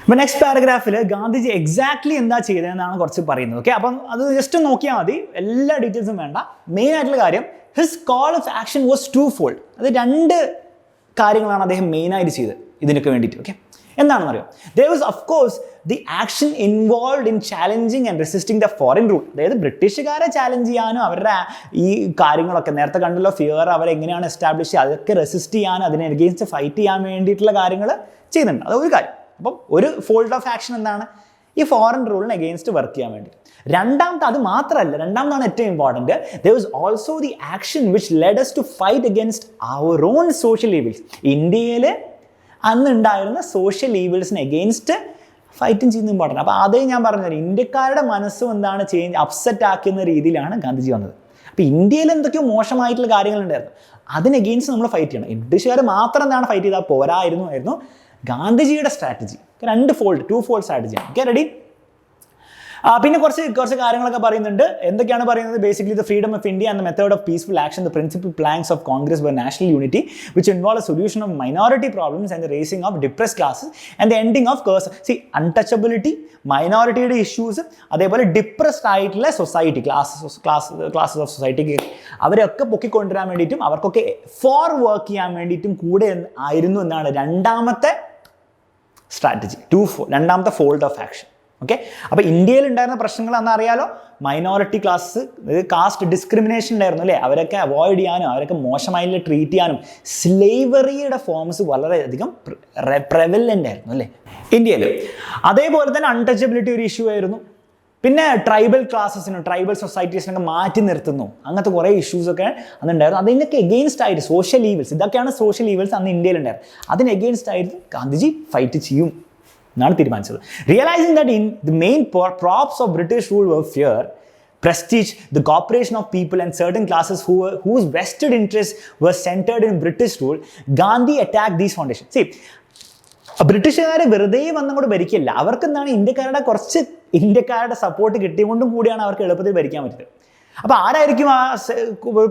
അപ്പോൾ നെക്സ്റ്റ് പാരഗ്രാഫിൽ ഗാന്ധിജി എക്സാക്ട്ലി എന്താ ചെയ്തതെന്നാണ് കുറച്ച് പറയുന്നത്. ഓക്കെ, അപ്പം അത് ജസ്റ്റ് നോക്കിയാൽ മതി, എല്ലാ ഡീറ്റെയിൽസും വേണ്ട. മെയിൻ ആയിട്ടുള്ള കാര്യം his call of action was 2-fold. അത് 2 കാര്യങ്ങളാണ് അദ്ദേഹം മെയിനായിട്ട് ചെയ്തത് ഇതിനൊക്കെ വേണ്ടിയിട്ട്. ഓക്കെ, എന്താണെന്ന് അറിയാം. there was of course the action involved in challenging and resisting the foreign rule. അതായത് ബ്രിട്ടീഷുകാരെ ചാലഞ്ച് ചെയ്യാനും അവരുടെ ഈ കാര്യങ്ങളൊക്കെ നേരത്തെ കണ്ടല്ലോ, ഫിയർ അവരെങ്ങനെയാണ് എസ്റ്റാബ്ലിഷ് ചെയ്യുക, അതൊക്കെ റെസിസ്റ്റ് ചെയ്യാനും അതിനെ എഗെയിൻസ്റ്റ് ഫൈറ്റ് ചെയ്യാൻ വേണ്ടിയിട്ടുള്ള കാര്യങ്ങൾ ചെയ്യുന്നുണ്ട്. അതൊരു കാര്യം. അപ്പം ഒരു ഫോൾഡ് ഓഫ് ആക്ഷൻ എന്താണ് ഈ ഫോറിൻ റൂളിന് അഗെയിൻസ്റ്റ് വർക്ക് ചെയ്യാൻ വേണ്ടി. രണ്ടാമത്തെ അത് മാത്രമല്ല, രണ്ടാമതാണ് ഏറ്റവും important, there was also the action which led us to fight against our own social evils. ഇന്ത്യയിൽ അന്നുണ്ടായിരുന്ന സോഷ്യൽ ഈവിൾസിന് അഗെയിൻസ്റ്റ് ഫൈറ്റും ചെയ്യുന്ന ഇമ്പോർട്ടൻ്റ്. അപ്പോൾ അതേ ഞാൻ പറഞ്ഞത്, ഇന്ത്യക്കാരുടെ മനസ്സും എന്താണ് അപ്സെറ്റ് ആക്കുന്ന രീതിയിലാണ് ഗാന്ധിജി വന്നത്. അപ്പോൾ ഇന്ത്യയിൽ എന്തൊക്കെയോ മോശമായിട്ടുള്ള കാര്യങ്ങളുണ്ടായിരുന്നു, അതിന് അഗെയിൻസ്റ്റ് നമ്മൾ ഫൈറ്റ് ചെയ്യണം. ബ്രിട്ടീഷുകാർ മാത്രം എന്താണ് ഫൈറ്റ് ചെയ്താൽ പോരായിരുന്നു ഗാന്ധിജിയുടെ സ്ട്രാറ്റജി. ടു ഫോൾഡ് സ്ട്രാറ്റജിയാണ്. Okay, ready? പിന്നെ കുറച്ച് കാര്യങ്ങളൊക്കെ പറയുന്നുണ്ട്. എന്തൊക്കെയാണ് പറയുന്നത്? Basically the freedom of India and the method of peaceful action, the principal planks of Congress were national unity which involve solution of minority problems and the raising of depressed classes and the ending of untouchability, മൈനോറിറ്റിയുടെ issues, അതേപോലെ depressed ആയിട്ടുള്ള society, classes of സൊസൈറ്റിക്ക് അവരെയൊക്കെ പൊക്കിക്കൊണ്ടുവരാൻ വേണ്ടിയിട്ടും അവർക്കൊക്കെ four work ചെയ്യാൻ വേണ്ടിയിട്ടും കൂടെ ആയിരുന്നു എന്നാണ് രണ്ടാമത്തെ സ്ട്രാറ്റജി, രണ്ടാമത്തെ ഫോൾഡ് ഓഫ് ആക്ഷൻ. ഓക്കെ, അപ്പോൾ ഇന്ത്യയിൽ ഉണ്ടായിരുന്ന പ്രശ്നങ്ങൾ അന്ന് അറിയാലോ, മൈനോറിറ്റി ക്ലാസ്, കാസ്റ്റ് ഡിസ്ക്രിമിനേഷൻ ഉണ്ടായിരുന്നു അല്ലേ, അവരൊക്കെ അവോയ്ഡ് ചെയ്യാനും അവരൊക്കെ മോശമായിട്ട് ട്രീറ്റ് ചെയ്യാനും സ്ലേവറിയുടെ ഫോംസ് വളരെയധികം പ്രെവലൻ്റ് ആയിരുന്നു അല്ലേ ഇന്ത്യയിൽ. അതേപോലെ തന്നെ അൺടച്ചബിലിറ്റി ഒരു ഇഷ്യൂ ആയിരുന്നു. പിന്നെ ട്രൈബൽ ക്ലാസസിനും ട്രൈബൽ സൊസൈറ്റീസിനൊക്കെ മാറ്റി നിർത്തുന്നു, അങ്ങനത്തെ കുറേ ഇഷ്യൂസൊക്കെ അന്നുണ്ടായിരുന്നു. അതിനൊക്കെ എഗെയിൻസ്റ്റ് ആയിട്ട് സോഷ്യൽ ഈവിൾസ്, ഇതൊക്കെയാണ് സോഷ്യൽ ഈവിൾസ് അന്ന് ഇന്ത്യയിലുണ്ടായിരുന്നു, അതിന് എഗെയിൻസ്റ്റ് ആയിട്ട് ഗാന്ധിജി ഫൈറ്റ് ചെയ്യും എന്നാണ് തീരുമാനിച്ചത്. Realising that in the main props of British rule were fear, prestige, the cooperation of people and certain classes whose vested interests were centered in British rule, Gandhi attacked these foundations. See, ബ്രിട്ടീഷുകാരെ വെറുതെ വന്നങ്ങോട്ട് ഭരിക്കില്ല, അവർക്ക് എന്താണ് ഇന്ത്യക്കാരുടെ support കിട്ടിയതുകൊണ്ടും കൂടിയാണ് അവർക്ക് എളുപ്പത്തിൽ ഭരിക്കാൻ പറ്റുന്നത്. അപ്പോൾ ആരായിരിക്കും ആ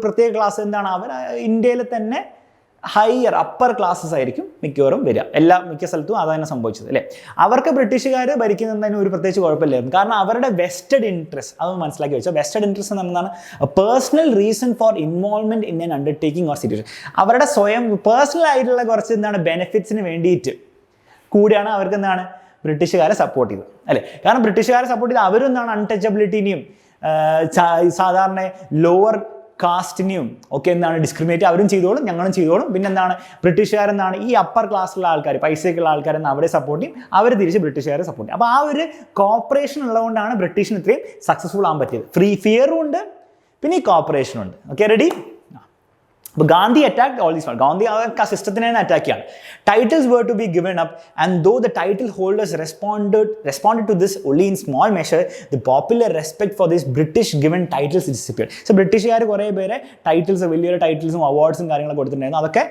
പ്രത്യേക ക്ലാസ്? എന്താണ് അവർ ഇന്ത്യയിൽ തന്നെ അപ്പർ ക്ലാസ്സസ് ആയിരിക്കും മിക്കവാറും വരിക. മിക്ക സ്ഥലത്തും അത് തന്നെ സംഭവിച്ചത് അല്ലേ. അവർക്ക് ബ്രിട്ടീഷുകാർ ഭരിക്കുന്നതിന് ഒരു പ്രത്യേകിച്ച് കുഴപ്പമില്ലായിരുന്നു, കാരണം അവരുടെ വെസ്റ്റഡ് ഇൻട്രസ്റ്റ് അത് മനസ്സിലാക്കി വെച്ചാൽ, വെസ്റ്റഡ് ഇൻട്രസ്റ്റ് എന്നതാണ് personal reason for involvement in N undertaking or situation. അവരുടെ സ്വയം പേഴ്സണൽ ആയിട്ടുള്ള കുറച്ച് എന്താണ് ബെനിഫിറ്റ്സിന് വേണ്ടിയിട്ട് കൂടിയാണ് അവർക്ക് എന്താണ് ബ്രിട്ടീഷുകാരെ സപ്പോർട്ട് ചെയ്തത് അല്ലേ. കാരണം ബ്രിട്ടീഷുകാരെ സപ്പോർട്ട് ചെയ്ത് അവരും എന്താണ് അൺടച്ചബിലിറ്റിനെയും സാധാരണ ലോവർ കാസ്റ്റിനെയും ഒക്കെ എന്താണ് ഡിസ്ക്രിമിനേറ്റ് അവരും ചെയ്തോളും, ഞങ്ങളും ചെയ്തോളും. പിന്നെ എന്താണ് ബ്രിട്ടീഷുകാരെന്താണ് ഈ അപ്പർ ക്ലാസ്സിലുള്ള ആൾക്കാർ, പൈസയ്ക്കുള്ള ആൾക്കാരെന്ന് അവരെ സപ്പോർട്ട് ചെയ്യും, അവർ തിരിച്ച് ബ്രിട്ടീഷുകാരെ സപ്പോർട്ട് ചെയ്യും. അപ്പോൾ ആ ഒരു കോപ്പറേഷൻ ഉള്ളതുകൊണ്ടാണ് ബ്രിട്ടീഷിന് ഇത്രയും സക്സസ്ഫുൾ ആകാൻ പറ്റിയത്. ഫിയറും ഉണ്ട്, പിന്നെ ഈ കോപ്പറേഷനും ഉണ്ട്. Okay, ready? അപ്പോൾ Gandhi attacked all these. Gandhi അവർക്ക് ആ സിസ്റ്റത്തിനെ തന്നെ അറ്റാക്ക് ചെയ്യാണ്. Titles were to be given up and though the title holders responded to this only in small measure, the popular respect for this British given titles disappeared. So ബ്രിട്ടീഷുകാർ കുറേ പേരെ titles, വലിയൊരു ടൈറ്റിൽസും അവാർഡ്സും കാര്യങ്ങളൊക്കെ കൊടുത്തിട്ടുണ്ടായിരുന്നു. അതൊക്കെ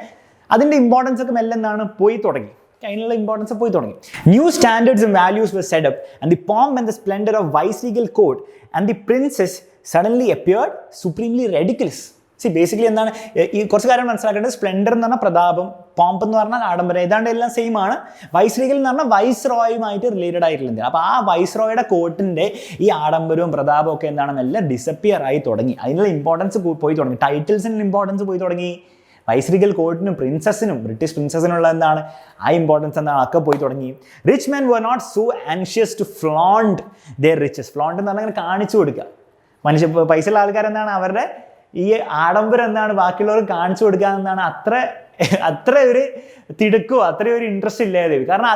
അതിൻ്റെ ഇമ്പോർട്ടൻസ് ഒക്കെ മെല്ലെ എന്താണ് പോയി തുടങ്ങി, അതിനുള്ള ഇമ്പോർട്ടൻസ് പോയി തുടങ്ങി. New standards and values were set up and the pomp and the splendor of viceregal court and the princess suddenly appeared supremely ridiculous. Basically എന്താണ് ഈ കുറച്ച് കാര്യം മനസ്സിലാക്കേണ്ടത്? സ്പ്ലെൻഡർ എന്ന് പറഞ്ഞാൽ പ്രതാപം, പോംപ് എന്ന് പറഞ്ഞാൽ ആഡംബരം, ഏതാണ്ട് എല്ലാം സെയിം ആണ്. വൈസ്രീഗൽ എന്ന് പറഞ്ഞാൽ വൈസ് റോയുമായിട്ട് റിലേറ്റഡ് ആയിട്ടുള്ള. അപ്പോൾ ആ വൈസ് റോയുടെ കോർട്ടിൻ്റെ ഈ ആഡംബരവും പ്രതാപവും ഒക്കെ എന്താണ് എല്ലാം ഡിസപ്പിയർ ആയി തുടങ്ങി. അതിനുള്ള ഇമ്പോർട്ടൻസ് പോയി തുടങ്ങി, ടൈറ്റിൽസിനുള്ള ഇമ്പോർട്ടൻസ് പോയി തുടങ്ങി. വൈസ്രീഗൽ കോർട്ടിനും പ്രിൻസസിനും ബ്രിട്ടീഷ് പ്രിൻസസിനുള്ള എന്താണ് ആ ഇമ്പോർട്ടൻസ് എന്താണ് ഒക്കെ പോയി തുടങ്ങി. Rich men were not so anxious to flaunt their riches. Flaunt എന്ന് പറഞ്ഞാൽ കാണിച്ചു കൊടുക്കുക. പൈസയുള്ള ആൾക്കാരെന്താണ് അവരുടെ ഈ ആഡംബരം എന്താണ് ബാക്കിയുള്ളവർക്ക് കാണിച്ചു കൊടുക്കുക എന്നാണ് അത്ര ഒരു തിടുക്കോ അത്രയും ഒരു ഇൻട്രസ്റ്റ് ഇല്ലാതെ. കാരണം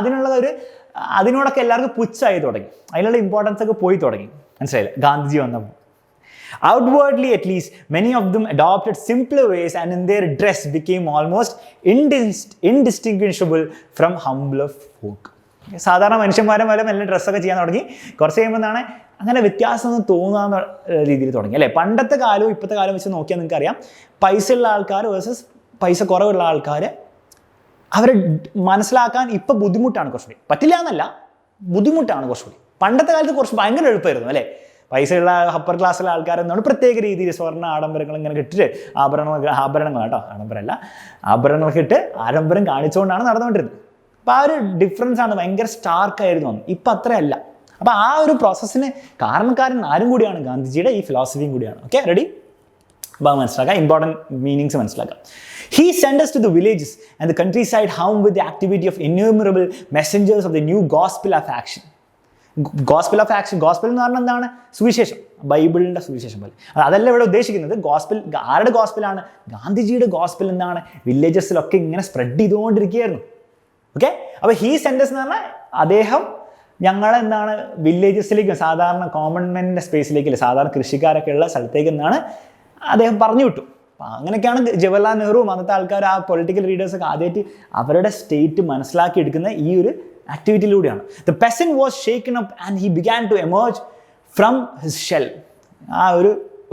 അതിനോടൊക്കെ എല്ലാവർക്കും പുച്ഛായി തുടങ്ങി, അതിനുള്ള ഇമ്പോർട്ടൻസ് ഒക്കെ പോയി തുടങ്ങി. മനസ്സിലായില്ലേ ഗാന്ധിജി വന്നപ്പോൾ? Outwardly at least, many of them adopted simpler ways and in their dress became almost indistinguishable from humbler folk. സാധാരണ മനുഷ്യന്മാരെ പോലെ മെല്ലെ ഡ്രസ്സൊക്കെ ചെയ്യാൻ തുടങ്ങി. കുറച്ച് കഴിയുമ്പോൾ എന്താണ് അങ്ങനെ വ്യത്യാസമൊന്നും തോന്നാവുന്ന രീതിയിൽ തുടങ്ങി അല്ലേ. പണ്ടത്തെ കാലവും ഇപ്പോഴത്തെ കാലം വെച്ച് നോക്കിയാൽ നിങ്ങൾക്ക് അറിയാം, പൈസ ഉള്ള ആൾക്കാർ വേഴ്സസ് പൈസ കുറവുള്ള ആൾക്കാർ അവരെ മനസ്സിലാക്കാൻ ഇപ്പം ബുദ്ധിമുട്ടാണ് കുറച്ചുകൂടി. പറ്റില്ല എന്നല്ല, ബുദ്ധിമുട്ടാണ് കുറച്ചുകൂടി. പണ്ടത്തെ കാലത്ത് കുറച്ച് ഭയങ്കര എളുപ്പമായിരുന്നു അല്ലേ. പൈസയുള്ള അപ്പർ ക്ലാസ്സിലെ ആൾക്കാരെന്നാണ് പ്രത്യേക രീതിയിൽ സ്വർണ്ണ ആഡംബരങ്ങൾ ഇങ്ങനെ ഇട്ടിട്ട് ആഭരണങ്ങൾ കേട്ടോ, ആഡംബരമല്ല, ആഭരണങ്ങളൊക്കെ ഇട്ട് ആഡംബരം കാണിച്ചുകൊണ്ടാണ് നടന്നുകൊണ്ടിരുന്നത്. അപ്പോൾ ആ ഒരു ഡിഫറൻസ് ആണ്, ഭയങ്കര സ്റ്റാർക്കായിരുന്നു അന്ന്. ഇപ്പം അത്രയല്ല. അപ്പോൾ ആ ഒരു പ്രോസസ്സിന് കാരണക്കാരൻ ആരും കൂടിയാണ്, ഗാന്ധിജിയുടെ ഈ ഫിലോസഫിയും കൂടിയാണ്. Okay, ready? അപ്പോൾ മനസ്സിലാക്കാം, ഇമ്പോർട്ടൻറ്റ് മീനിങ്സ് മനസ്സിലാക്കാം. He sent us to the villages and the countryside hum with the activity of innumerable messengers of the new gospel of action. Gospel of action, gospel എന്ന് പറഞ്ഞാൽ എന്താണ്? സുവിശേഷം, ബൈബിളിൻ്റെ സുവിശേഷം പോലെ. അതല്ല ഇവിടെ ഉദ്ദേശിക്കുന്നത്. ഗോസ്പൽ ആരുടെ ഗോസ്പലാണ്? ഗാന്ധിജിയുടെ ഗോസ്പൽ എന്താണ് വില്ലേജസിലൊക്കെ ഇങ്ങനെ സ്പ്രെഡ് ചെയ്തുകൊണ്ടിരിക്കുകയായിരുന്നു. ഓക്കെ, അപ്പോൾ ഹീ സെൻറ്റസ് എന്ന് പറഞ്ഞാൽ അദ്ദേഹം ഞങ്ങളെന്താണ് വില്ലേജസിലേക്ക് സാധാരണ കോമൺ മെൻ്റെ സ്പേസിലേക്കില്ല സാധാരണ കൃഷിക്കാരൊക്കെ ഉള്ള സ്ഥലത്തേക്ക് എന്നാണ് അദ്ദേഹം പറഞ്ഞു വിട്ടു. അപ്പം അങ്ങനെയൊക്കെയാണ് ജവഹർലാൽ നെഹ്റുവും അന്നത്തെ ആൾക്കാർ ആ പൊളിറ്റിക്കൽ ലീഡേഴ്സൊക്കെ ആദ്യമായിട്ട് അവരുടെ സ്റ്റേറ്റ് മനസ്സിലാക്കി എടുക്കുന്ന ഈ ഒരു ആക്ടിവിറ്റിയിലൂടെയാണ്. The peasant was shaken up and he began to emerge from his shell. ആ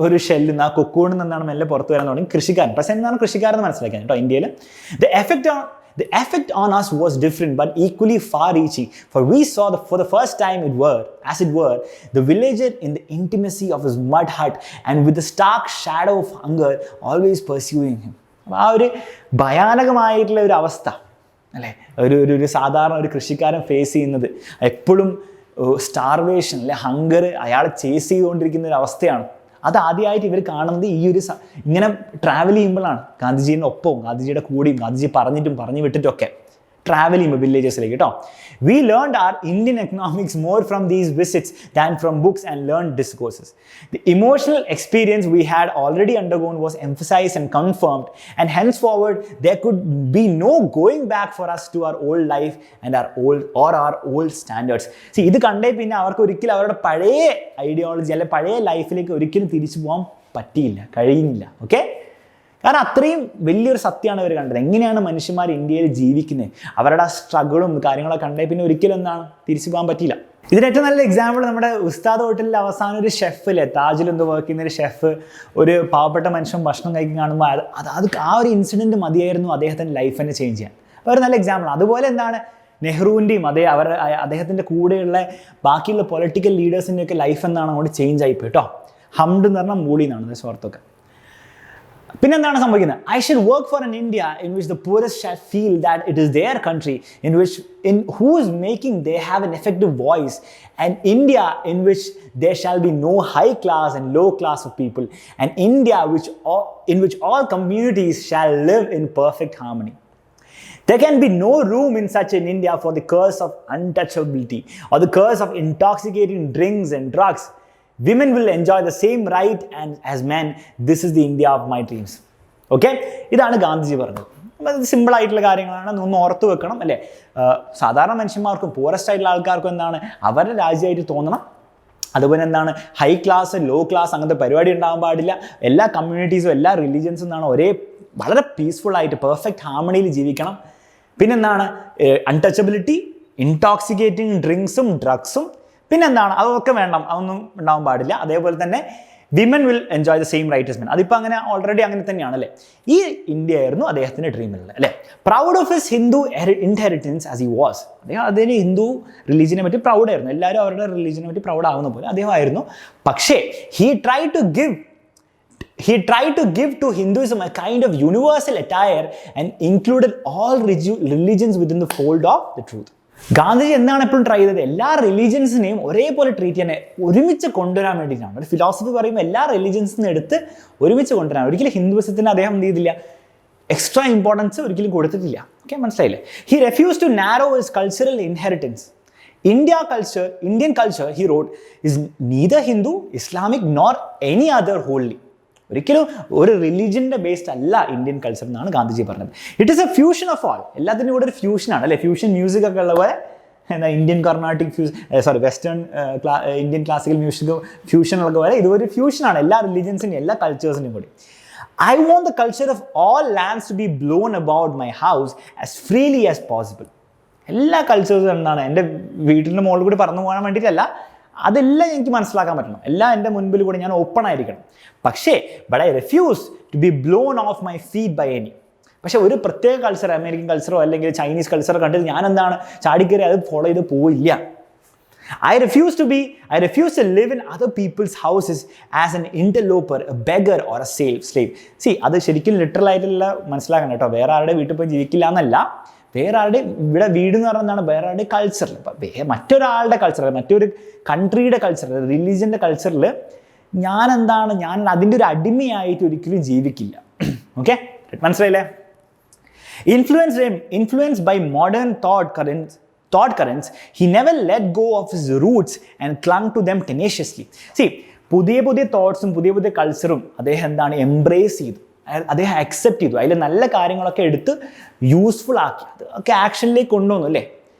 ഒരു ഷെല്ലിൽ നിന്ന് ആ കൊക്കൂണിൽ നിന്നാണ് മെല്ലെ പുറത്ത് വരാൻ തുടങ്ങി കൃഷിക്കാരൻ. പെസന്റ് എന്നാണ് കൃഷിക്കാരെന്ന് മനസ്സിലാക്കിയത് കേട്ടോ ഇന്ത്യയിൽ. The effect on us was different but equally far-reaching, for we saw for the first time as it were, the villager in the intimacy of his mud hut and with the stark shadow of hunger always pursuing him. ആ ഒരു ഭയാനകമായിട്ടുള്ള ഒരു അവസ്ഥ അല്ലേ, ഒരു സാധാരണ ഒരു കൃഷിക്കാരൻ face ചെയ്യുന്നത് എപ്പോഴും സ്റ്റാർവേഷൻ അല്ലെ ഹങ്കർ അയാളെ ചേസ് ചെയ്തുകൊണ്ടിരിക്കുന്ന ഒരു അവസ്ഥയാണ്. അത് ആദ്യമായിട്ട് ഇവർ കാണുന്നത് ഈ ഒരു ഇങ്ങനെ ട്രാവൽ ചെയ്യുമ്പോഴാണ്. ഗാന്ധിജീൻ്റെ ഒപ്പവും ഗാന്ധിജിയുടെ കൂടിയും ഗാന്ധിജി പറഞ്ഞിട്ടും പറഞ്ഞു വിട്ടിട്ടൊക്കെ ട്രാവൽ ചെയ്യുമ്പോൾ വില്ലേജസിലേക്ക് കേട്ടോ. We learned our Indian economics more from these visits than from books and learned discourses. The emotional experience we had already undergone was emphasized and confirmed, and henceforward there could be no going back for us to our old life and our old standards. See, ഇത് കണ്ടേ പിന്നെ അവർക്ക് ഒരിക്കലും അവരുടെ പഴയ ideology അല്ലെ പഴയ ലൈഫിലേക്ക് ഒരിക്കലും തിരിച്ചു പോകാൻ പറ്റിയില്ല, കഴിയുന്നില്ല. ഓക്കെ, കാരണം അത്രയും വലിയൊരു സത്യമാണ് അവർ കണ്ടത്. എങ്ങനെയാണ് മനുഷ്യന്മാർ ഇന്ത്യയിൽ ജീവിക്കുന്നത്, അവരുടെ ആ സ്ട്രഗിളും കാര്യങ്ങളൊക്കെ കണ്ടേ പിന്നെ ഒരിക്കലും എന്താണ് തിരിച്ചു പോകാൻ പറ്റിയില്ല. ഇതിന് ഏറ്റവും നല്ല എക്സാമ്പിൾ നമ്മുടെ ഉസ്താദ് ഹോട്ടലിൽ അവസാനം ഒരു ഷെഫില്ലേ, താജിൽ എന്തോ വർക്ക് ചെയ്യുന്ന ഒരു ഷെഫ് ഒരു പാവപ്പെട്ട മനുഷ്യൻ ഭക്ഷണം കഴിക്കാൻ കാണുമ്പോൾ അത് ആ ഒരു ഇൻസിഡൻറ്റ് മതിയായിരുന്നു അദ്ദേഹത്തിൻ്റെ ലൈഫ് തന്നെ ചേഞ്ച് ചെയ്യാൻ. അപ്പോൾ ഒരു നല്ല എക്സാമ്പിൾ. അതുപോലെ എന്താണ് നെഹ്റുവിൻ്റെയും അദ്ദേഹത്തിൻ്റെ കൂടെയുള്ള ബാക്കിയുള്ള പൊളിറ്റിക്കൽ ലീഡേഴ്സിൻ്റെയൊക്കെ ലൈഫ് എന്താണ് അങ്ങോട്ട് ചേഞ്ച് ആയിപ്പോയി കേട്ടോ. ഹംഡ് എന്ന് പറഞ്ഞാൽ മൂളി എന്നാണ് സ്വാർത്തൊക്കെ. പിന്നെന്താണ് സംഭവിക്കുന്നത്? I should work for an India in which the poorest shall feel that it is their country, in whose making they have an effective voice, an India in which there shall be no high class and low class of people, an India in which all communities shall live in perfect harmony. There can be no room in such an India for the curse of untouchability or the curse of intoxicating drinks and drugs. Women will enjoy the same right as men. This is the India of my dreams. Okay, ഇതാണ് ഗാന്ധിജി പറഞ്ഞത്. അത് സിമ്പിളായിട്ടുള്ള കാര്യങ്ങളാണ്, ഒന്ന് ഓർത്ത് വെക്കണം അല്ലേ. സാധാരണ മനുഷ്യന്മാർക്കും പോറസ്റ്റ് ആയിട്ടുള്ള ആൾക്കാർക്കും എന്താണ് അവരുടെ രാജ്യമായിട്ട് തോന്നണം. അതുപോലെ എന്താണ് ഹൈ ക്ലാസ് ലോ ക്ലാസ് അങ്ങനത്തെ പരിപാടി ഉണ്ടാകാൻ പാടില്ല. എല്ലാ കമ്മ്യൂണിറ്റീസും എല്ലാ റിലീജിയൻസും എന്താണ് ഒരേ വളരെ പീസ്ഫുള്ളായിട്ട് പെർഫെക്റ്റ് ഹാർമണിയിൽ ജീവിക്കണം. പിന്നെന്താണ് അൺടച്ചബിലിറ്റി, ഇൻടോക്സിക്കേറ്റിംഗ് ഡ്രിങ്ക്സും ഡ്രഗ്സും പിന്നെന്താണ് അതൊക്കെ വേണം, അതൊന്നും ഉണ്ടാവാൻ പാടില്ല. അതേപോലെ തന്നെ women will enjoy the same right as men. അതിപ്പോൾ അങ്ങനെ ഓൾറെഡി അങ്ങനെ തന്നെയാണ് അല്ലേ. ഈ ഇന്ത്യ ആയിരുന്നു അദ്ദേഹത്തിൻ്റെ ഡ്രീമിലുള്ളത് അല്ലേ. Proud of his Hindu inheritance as he was. അദ്ദേഹം ഹിന്ദു റിലീജിയനെ പറ്റി പ്രൗഡായിരുന്നു. എല്ലാവരും അവരുടെ റിലീജിയനെ പറ്റി പ്രൗഡ് ആവുന്ന പോലെ അദ്ദേഹമായിരുന്നു. പക്ഷേ he tried to give to Hinduism a kind of universal attire and included all religions within the fold of the truth. Gandhiji എന്താണ് എപ്പോഴും ട്രൈ ചെയ്തത്? എല്ലാ റിലീജിയൻസിനെയും ഒരേപോലെ ട്രീറ്റ് ചെയ്യാൻ, ഒരുമിച്ച് കൊണ്ടുവരാൻ വേണ്ടിയിട്ടാണ്. ഒരു ഫിലോസഫി പറയുമ്പോൾ എല്ലാ റിലീജിയൻസിനും എടുത്ത് ഒരുമിച്ച് കൊണ്ടുവരാൻ. ഒരിക്കലും ഹിന്ദുവിസത്തിന് അദ്ദേഹം എന്ത് ചെയ്തില്ല, എക്സ്ട്രാ ഇമ്പോർട്ടൻസ് ഒരിക്കലും കൊടുത്തിട്ടില്ല. ഓക്കെ, മനസ്സിലായില്ലേ? He refuse to narrow his cultural inheritance. Indian culture, he wrote, is neither Hindu, Islamic nor any other wholly. ഒരിക്കലും ഒരു റിലീജിയൻ്റെ ബേസ്ഡ് അല്ല ഇന്ത്യൻ കൾച്ചർ എന്നാണ് ഗാന്ധിജി പറഞ്ഞത്. It is A fusion of all. എല്ലാത്തിനും കൂടെ ഒരു ഫ്യൂഷനാണ് അല്ലേ. ഫ്യൂഷൻ മ്യൂസിക് ഒക്കെ ഉള്ള പോലെ എന്താ Indian Carnatic western Indian classical music fusion ഉള്ള പോലെ ഇതൊരു ഫ്യൂഷനാണ് എല്ലാ റിലീജിയൻസിൻ്റെയും എല്ലാ കൾച്ചേഴ്സിൻ്റെയും കൂടി. I want the culture of all lands to be blown about my house as freely as possible. എല്ലാ കൾച്ചേഴ്സും എന്താണ് എൻ്റെ വീട്ടിൻ്റെ മുകളിൽ കൂടി പറന്നു പോകാൻ വേണ്ടിയിട്ടല്ല, അതെല്ലാം എനിക്ക് മനസ്സിലാക്കാൻ പറ്റണം. എല്ലാം എൻ്റെ മുൻപിൽ കൂടി ഞാൻ ഓപ്പൺ ആയിരിക്കണം. പക്ഷേ but I refuse to be blown off my feet by any. പക്ഷേ ഒരു പ്രത്യേക കൾച്ചർ, അമേരിക്കൻ കൾച്ചറോ അല്ലെങ്കിൽ ചൈനീസ് കൾച്ചറോ കണ്ടിട്ട് ഞാൻ എന്താണ് ചാടിക്കറി അത് ഫോളോ ചെയ്ത് പോയില്ല. I refuse to live in other people's houses as an interloper, a beggar or a slave. See, അത് ശരിക്കും ലിറ്ററൽ ആയിട്ടുള്ള മനസ്സിലാക്കണം കേട്ടോ. വേറെ ആരുടെ വീട്ടിൽ പോയി ജീവിക്കില്ല എന്നല്ല. വേറെ ആരുടെ ഇവിടെ വീട് എന്ന് പറയുന്നതാണ് വേറെ ആരുടെ കൾച്ചറിൽ. ഇപ്പം മറ്റൊരാളുടെ കൾച്ചറിൽ, മറ്റൊരു കൺട്രിയുടെ കൾച്ചറിൽ, റിലീജിയൻ്റെ കൾച്ചറിൽ ഞാൻ അതിൻ്റെ ഒരു അടിമയായിട്ട് ഒരിക്കലും ജീവിക്കില്ല. ഓക്കെ, മനസ്സിലായില്ലേ? Influenced by modern thought currents, he never let go of his roots and clung to them tenaciously. See, പുതിയ തോട്ട്സും പുതിയ കൾച്ചറും അദ്ദേഹം എംബ്രേസ് ചെയ്തു, അദ്ദേഹം അക്സെപ്റ്റ് ചെയ്തു. അതിൽ നല്ല കാര്യങ്ങളൊക്കെ എടുത്ത് യൂസ്ഫുൾ ആക്കി അതൊക്കെ ആക്ഷനിലേക്ക് കൊണ്ടുവന്നു അല്ലേ.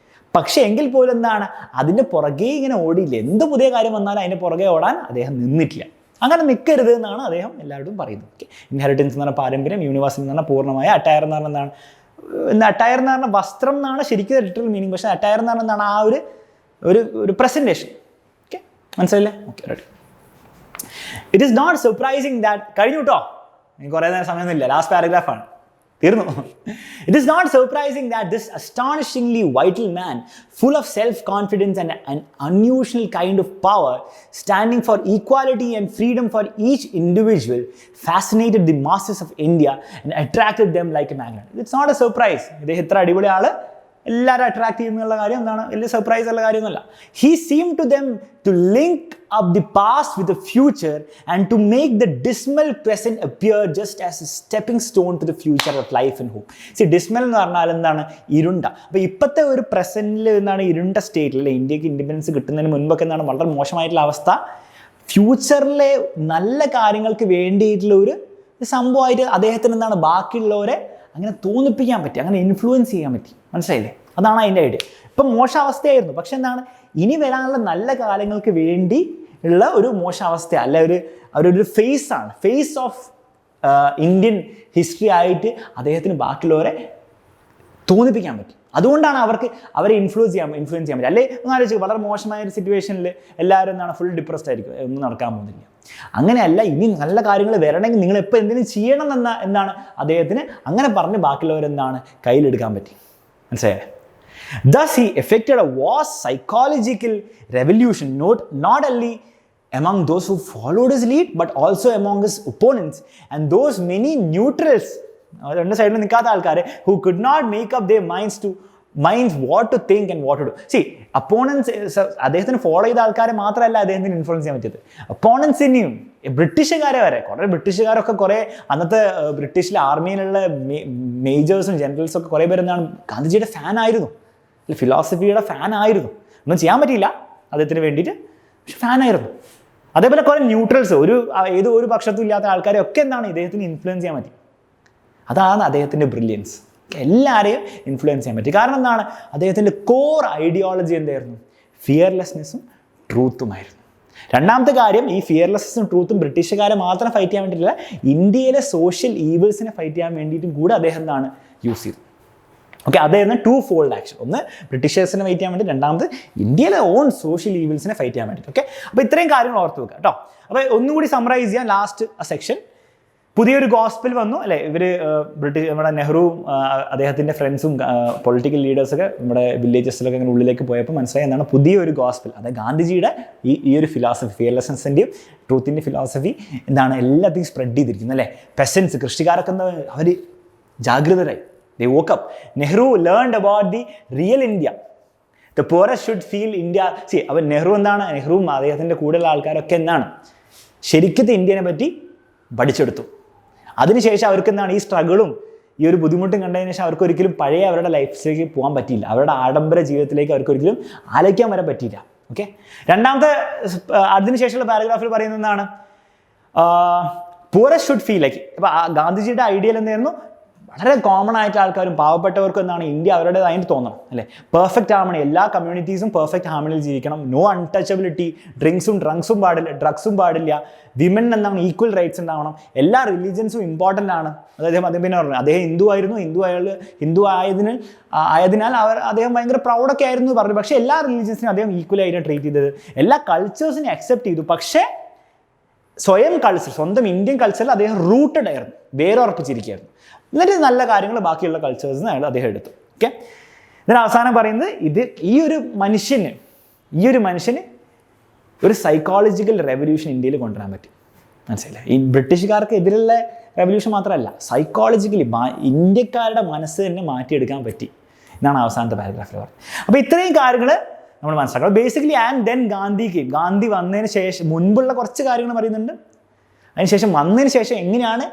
പക്ഷേ എങ്കിൽ പോലും എന്താണ് അതിൻ്റെ പുറകെ ഇങ്ങനെ ഓടിയില്ല. എന്ത് പുതിയ കാര്യം വന്നാലും അതിൻ്റെ പുറകെ ഓടാൻ അദ്ദേഹം നിന്നിട്ടില്ല. അങ്ങനെ നിൽക്കരുത് എന്നാണ് അദ്ദേഹം എല്ലാവരോടും പറയുന്നത്. ഓക്കെ, ഇൻഹെറിറ്റൻസ് എന്ന് പറഞ്ഞ പാരമ്പര്യം, യൂണിവേഴ്സിറ്റി എന്ന് പറഞ്ഞാൽ പൂർണ്ണമായ, അറ്റയർ എന്ന് പറഞ്ഞാൽ എന്താണ്, അറ്റയർ എന്ന് പറഞ്ഞാൽ വസ്ത്രം എന്നാണ് ശരിക്കും ലിറ്ററൽ മീനിങ്. പക്ഷേ അറ്റയർ എന്ന് പറഞ്ഞാൽ എന്താണ്, ആ ഒരു പ്രസൻറ്റേഷൻ. ഓക്കെ, മനസ്സിലായില്ലേ? Okay, ready. It is not surprising that, കഴിഞ്ഞു കേട്ടോ, കുറേ നേരം സമയമൊന്നുമില്ല, ലാസ്റ്റ് പാരഗ്രാഫാണ്, തീർന്നു. It is not surprising that this astonishingly vital man, full of self-confidence and an unusual kind of power, standing for equality and freedom for each individual, fascinated the masses of India and attracted them like a magnet. It's not a surprise. ഇദ്ദേഹം ഇത്ര അടിപൊളി ആള് എല്ലാവരും attract ചെയ്യുന്നുള്ള കാര്യം എന്താണ്, വലിയ surprise ഉള്ള കാര്യമൊന്നുമല്ല. He seemed to them to link up the past with the future and to make the dismal present appear just as a stepping stone to the future of life and hope. See, dismal എന്ന് പറഞ്ഞാൽ എന്താണ്, ഇരുണ്ട. അപ്പോൾ ഇപ്പോഴത്തെ ഒരു പ്രസൻറ്റിൽ എന്താണ് ഇരുണ്ട സ്റ്റേറ്റിൽ, അല്ലെ, ഇന്ത്യക്ക് ഇൻഡിപെൻഡൻസ് കിട്ടുന്നതിന് മുൻപൊക്കെ എന്താണ് വളരെ മോശമായിട്ടുള്ള അവസ്ഥ. ഫ്യൂച്ചറിലെ നല്ല കാര്യങ്ങൾക്ക് വേണ്ടിയിട്ടുള്ള ഒരു സംഭവമായിട്ട് അദ്ദേഹത്തിന് എന്താണ് ബാക്കിയുള്ളവരെ അങ്ങനെ തോന്നിപ്പിക്കാൻ പറ്റി, അങ്ങനെ ഇൻഫ്ലുവൻസ് ചെയ്യാൻ പറ്റി. മനസ്സിലായില്ലേ? അതാണ് അതിൻ്റെ ഐഡിയ. ഇപ്പം മോശാവസ്ഥയായിരുന്നു, പക്ഷെ എന്താണ് ഇനി വരാനുള്ള നല്ല കാലങ്ങൾക്ക് വേണ്ടി ഉള്ള ഒരു മോശാവസ്ഥ അല്ല, ഒരു ഫേസാണ്, ഫേസ് ഓഫ് ഇന്ത്യൻ ഹിസ്റ്ററി ആയിട്ട് അദ്ദേഹത്തിന് ബാക്കിയുള്ളവരെ തോന്നിപ്പിക്കാൻ പറ്റി. അതുകൊണ്ടാണ് അവരെ ഇൻഫ്ലുവൻസ് ചെയ്യാൻ പറ്റും. അല്ലേ ഒന്ന് ആലോചിച്ച്, വളരെ മോശമായ ഒരു സിറ്റുവേഷനിൽ എല്ലാവരും എന്താണ് ഫുൾ ഡിപ്രസ്ഡ് ആയിരിക്കും, ഒന്നും നടക്കാൻ പോകുന്നില്ല. അങ്ങനെയല്ല, ഇനി നല്ല കാര്യങ്ങൾ വരണമെങ്കിൽ നിങ്ങൾ എപ്പോൾ എന്തെങ്കിലും ചെയ്യണം എന്നാണ് അദ്ദേഹത്തിന് അങ്ങനെ പറഞ്ഞ് ബാക്കിയുള്ളവരെന്താണ് കയ്യിലെടുക്കാൻ പറ്റി. മനസ്സിലായേ? Thus he effected a vast psychological revolution, not only among those who followed his lead, but also among his opponents and those many neutrals, രണ്ട് സൈഡിൽ നിൽക്കാത്ത ആൾക്കാർ, who could not make up their minds what to think and what to do. See, opponents, അദ്ദേഹത്തിന് follow ചെയ്ത ആൾക്കാരെ മാത്രമല്ല അദ്ദേഹത്തിന് influence ചെയ്യാൻ പറ്റിയത്, ഒപ്പോണൻസിനെയും ബ്രിട്ടീഷുകാരെ വരെ. കുറേ ബ്രിട്ടീഷുകാരൊക്കെ കുറേ അന്നത്തെ ബ്രിട്ടീഷിലെ ആർമിയിലുള്ള മേജേഴ്സും ജനറൽസും ഒക്കെ കുറേ പേര് എന്താണ് ഗാന്ധിജിയുടെ ഫാനായിരുന്നു, ഫിലോസഫിയുടെ ഫാനായിരുന്നു. ഒന്നും ചെയ്യാൻ പറ്റിയില്ല അദ്ദേഹത്തിന് വേണ്ടിയിട്ട്, പക്ഷെ ഫാനായിരുന്നു. അതേപോലെ കുറേ ന്യൂട്രൽസ്, ഒരു പക്ഷത്തും ഇല്ലാത്ത ആൾക്കാരെ ഒക്കെ എന്താണ് ഇദ്ദേഹത്തിന് ഇൻഫ്ലുവൻസ് ചെയ്യാൻ പറ്റി. അതാണ് അദ്ദേഹത്തിൻ്റെ ബ്രില്യൻസ്. എല്ലാവരെയും ഇൻഫ്ലുവൻസ് ചെയ്യാൻ പറ്റി. കാരണം എന്താണ്, അദ്ദേഹത്തിൻ്റെ കോർ ഐഡിയോളജി എന്തായിരുന്നു? ഫിയർലെസ്നെസ്സും ട്രൂത്തുമായിരുന്നു. രണ്ടാമത്തെ കാര്യം, ഈ ഫിയർലെസ്നെസ്സും ട്രൂത്തും ബ്രിട്ടീഷുകാരെ മാത്രം ഫൈറ്റ് ചെയ്യാൻ വേണ്ടിയിട്ടില്ല, ഇന്ത്യയിലെ സോഷ്യൽ ഈവിൾസിനെ ഫൈറ്റ് ചെയ്യാൻ വേണ്ടിയിട്ടും കൂടെ അദ്ദേഹം എന്താണ് യൂസ് ചെയ്തത്. ഓക്കെ, അതായിരുന്നു ടു ഫോൾഡ് ആക്ഷൻ. ഒന്ന് ബ്രിട്ടീഷേഴ്സിനെ ഫൈറ്റ് ചെയ്യാൻ വേണ്ടി, രണ്ടാമത് ഇന്ത്യയിലെ ഓൺ സോഷ്യൽ ഈവിൾസിനെ ഫൈറ്റ് ചെയ്യാൻ വേണ്ടിയിട്ട്. ഓക്കെ, അപ്പോൾ ഇത്രയും കാര്യങ്ങൾ ഓർത്ത് വെക്കുക കേട്ടോ. അപ്പോൾ ഒന്നുകൂടി സമ്മറൈസ് ചെയ്യാം ലാസ്റ്റ് സെക്ഷൻ. പുതിയൊരു ഗോസ്പൽ വന്നു, അല്ലേ? നമ്മുടെ നെഹ്റുവും അദ്ദേഹത്തിൻ്റെ ഫ്രണ്ട്സും പൊളിറ്റിക്കൽ ലീഡേഴ്സൊക്കെ നമ്മുടെ വില്ലേജസിലൊക്കെ അങ്ങനെ ഉള്ളിലേക്ക് പോയപ്പോൾ മനസ്സിലായി എന്താണ് പുതിയൊരു ഗോസ്പൽ. അതായത് ഗാന്ധിജിയുടെ ഈ ഒരു ഫിലോസഫി, ഫിയർലെസ്നെസ്സിൻ്റെയും ട്രൂത്തിൻ്റെ ഫിലോസഫി എന്താണ് എല്ലാத்தைയും സ്പ്രെഡ് ചെയ്തിരിക്കുന്നത്, അല്ലേ? പെസൻസ്, കൃഷിക്കാരൊക്കെ എന്താ അവർ ജാഗ്രതരായി. They woke up. Nehru learned about the real India. The poorest should feel India. See, അവൻ നെഹ്റു എന്താണ്, നെഹ്റുവും അദ്ദേഹത്തിൻ്റെ കൂടെയുള്ള ആൾക്കാരൊക്കെ എന്താണ് ശരിക്കത്തെ ഇന്ത്യനെ പറ്റി പഠിച്ചെടുത്തു. അതിനുശേഷം അവർക്ക് എന്താണ് ഈ സ്ട്രഗിളും ഈ ഒരു ബുദ്ധിമുട്ടും കണ്ടതിന് ശേഷം അവർക്ക് ഒരിക്കലും പഴയ അവരുടെ ലൈഫിലേക്ക് പോകാൻ പറ്റിയില്ല, അവരുടെ ആഡംബര ജീവിതത്തിലേക്ക് അവർക്ക് ഒരിക്കലും ആലോചിക്കാൻ വരാൻ പറ്റിയില്ല. ഓക്കെ, രണ്ടാമത്തെ അതിനുശേഷമുള്ള പാരഗ്രാഫിൽ പറയുന്നത് എന്താണ്, പൂറസ്റ്റ് ഷുഡ് ഫീൽ ലൈക്ക്. ഇപ്പം ഗാന്ധിജിയുടെ ഐഡിയൽ എന്തായിരുന്നു, വളരെ കോമൺ ആയിട്ട് ആൾക്കാരും പാവപ്പെട്ടവർക്കും എന്താണ് ഇന്ത്യ അവരുടേതായിട്ട് തോന്നണം, അല്ലേ? പെർഫെക്റ്റ് ഹാർമണി, എല്ലാ കമ്മ്യൂണിറ്റീസും പെർഫെക്റ്റ് ഹാർമണിയിൽ ജീവിക്കണം, നോ അൺടച്ചബിലിറ്റി, ഡ്രഗ്സും പാടില്ല, വിമൻ എന്താണ് ഈക്വൽ റൈറ്റ്സ് ഉണ്ടാവണം, എല്ലാ റിലീജിയൻസും ഇമ്പോർട്ടൻ്റ് ആണ്. അദ്ദേഹം പിന്നെ പറഞ്ഞു, അദ്ദേഹം ഹിന്ദു ആയതിനാൽ അദ്ദേഹം ഭയങ്കര പ്രൗഡൊക്കെ ആയിരുന്നു പറഞ്ഞു. പക്ഷേ എല്ലാ റിലീജിയൻസിനും അദ്ദേഹം ഈക്വൽ ആയിട്ട് ട്രീറ്റ് ചെയ്തത്, എല്ലാ കൾച്ചേഴ്സിനെ അക്സെപ്റ്റ് ചെയ്തു. പക്ഷേ സ്വന്തം ഇന്ത്യൻ കൾച്ചറിൽ അദ്ദേഹം റൂട്ടഡ് ആയിരുന്നു, വേരുറപ്പിച്ചിരിക്കുകയായിരുന്നു. എന്നിട്ട് നല്ല കാര്യങ്ങൾ ബാക്കിയുള്ള കൾച്ചേഴ്സിന് അദ്ദേഹം എടുത്തു. ഓക്കെ, ഇതിന് അവസാനം പറയുന്നത് ഈ ഒരു മനുഷ്യന് ഒരു സൈക്കോളജിക്കൽ റെവല്യൂഷൻ ഇന്ത്യയിൽ കൊണ്ടുവരാൻ പറ്റി. മനസ്സിലായില്ലേ? ഈ ബ്രിട്ടീഷുകാർക്ക് എതിരുള്ള റെവല്യൂഷൻ മാത്രമല്ല, സൈക്കോളജിക്കലി ഇന്ത്യക്കാരുടെ മനസ്സ് തന്നെ മാറ്റിയെടുക്കാൻ പറ്റി എന്നാണ് അവസാനത്തെ പാരഗ്രാഫിൽ പറഞ്ഞത്. അപ്പോൾ ഇത്രയും കാര്യങ്ങൾ നമ്മൾ മനസ്സിലാക്കണം. ബേസിക്കലി ആൻഡ് ദെൻ ഗാന്ധി വന്നതിന് ശേഷം മുൻപുള്ള കുറച്ച് കാര്യങ്ങൾ പറയുന്നുണ്ട്, അതിനുശേഷം വന്നതിന് ശേഷം എങ്ങനെയാണ്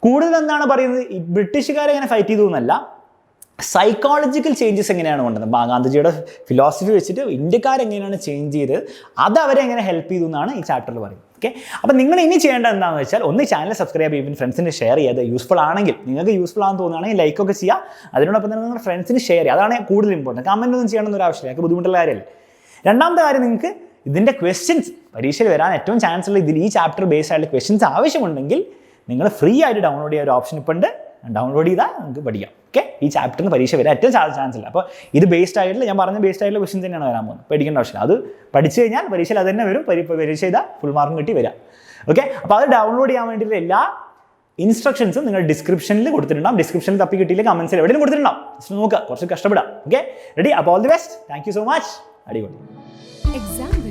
കൂടുതൽ എന്താണ് പറയുന്നത്, ഈ ബ്രിട്ടീഷുകാരെ എങ്ങനെ ഫൈറ്റ് ചെയ്തു എന്നല്ല, സൈക്കോളജിക്കൽ ചേഞ്ചസ് എങ്ങനെയാണ് കൊണ്ടത്, ഗാന്ധിജിയുടെ ഫിലോസഫി വെച്ചിട്ട് ഇന്ത്യക്കാരെങ്ങനെയാണ് ചേഞ്ച് ചെയ്തത്, അത് അവരെ എങ്ങനെ ഹെൽപ്പ് ചെയ്തു എന്നാണ് ഈ ചാപ്റ്ററിൽ പറയുന്നത്. ഓക്കെ, അപ്പോൾ നിങ്ങൾ ഇനി ചെയ്യേണ്ടത് എന്താണെന്ന് വെച്ചാൽ, ഒന്ന് ചാനൽ സബ്സ്ക്രൈബ് ചെയ്യുമ്പോൾ ഫ്രണ്ട്സിന് ഷെയർ ചെയ്യാതെ, യൂസ്ഫുൾ ആണെങ്കിൽ, നിങ്ങൾക്ക് യൂസ്ഫുൾ ആണെന്ന് തോന്നുകയാണെങ്കിൽ ലൈക്കൊക്കെ ചെയ്യുക, അതിനോടൊപ്പം തന്നെ നിങ്ങളുടെ ഫ്രണ്ട്സിന് ഷെയർ ചെയ്യുക. അതാണ് കൂടുതൽ ഇമ്പോർട്ടൻറ്റ്. കമൻറ്റ് ഒന്നും ചെയ്യണമെന്നൊരു ആവശ്യമില്ല, എനിക്ക് ബുദ്ധിമുട്ടുള്ള കാര്യമല്ല. രണ്ടാമത്തെ കാര്യം, നിങ്ങൾക്ക് ഇതിൻ്റെ ക്വസ്റ്റ്യൻസ് പരീക്ഷയിൽ വരാൻ ഏറ്റവും ചാൻസ് ഉള്ള ഇതിൽ ഈ ചാപ്റ്റർ ബേസ്ഡ് ആയിട്ടുള്ള ക്വസ്റ്റ്യൻസ് ആവശ്യമുണ്ടെങ്കിൽ നിങ്ങൾ ഫ്രീ ആയിട്ട് ഡൗൺലോഡ് ചെയ്യുക ഒരു ഓപ്ഷൻ ഇപ്പോൾ ഉണ്ട്. ഡൗൺലോഡ് ചെയ്താൽ നമുക്ക് പഠിക്കാം. ഓക്കെ, ഈ ചാപ്റ്ററിന് പരീക്ഷ വരാൻ ഏറ്റവും ചാൻസ് ഇല്ല. അപ്പോൾ ഇത് ബേസ്ഡ് ആയിട്ടുള്ള, ഞാൻ പറഞ്ഞ ബേസ്ഡ് ആയിട്ടുള്ള ക്വസ്റ്റ്യൻസ് തന്നെയാണ് വരാൻ പോകുന്നത്. പേടിക്കേണ്ട ആവശ്യമില്ല. അത് പഠിച്ചു കഴിഞ്ഞാൽ പരീക്ഷയിൽ അത് തന്നെ വരും. പരീക്ഷ ചെയ്താൽ ഫുൾ മാർക്ക് കിട്ടി വരാം. ഓക്കെ, അപ്പോൾ അത് ഡൗൺലോഡ് ചെയ്യാൻ വേണ്ടിയിട്ടുള്ള എല്ലാ ഇൻസ്ട്രക്ഷൻസും നിങ്ങൾ ഡിസ്ക്രിപ്ഷനിൽ കൊടുത്തിട്ടുണ്ടാവും. ഡിസ്ക്രിപ്ഷനിൽ തപ്പി കിട്ടിയില്ല, കമൻസിൽ എവിടെയും കൊടുത്തിട്ടുണ്ടാവും. ജസ്റ്റ് നോക്കുക, കുറച്ച് കഷ്ടപ്പെടാം. Okay, ready? അപ്പോൾ all the best. Thank you so much. അടിപൊളി.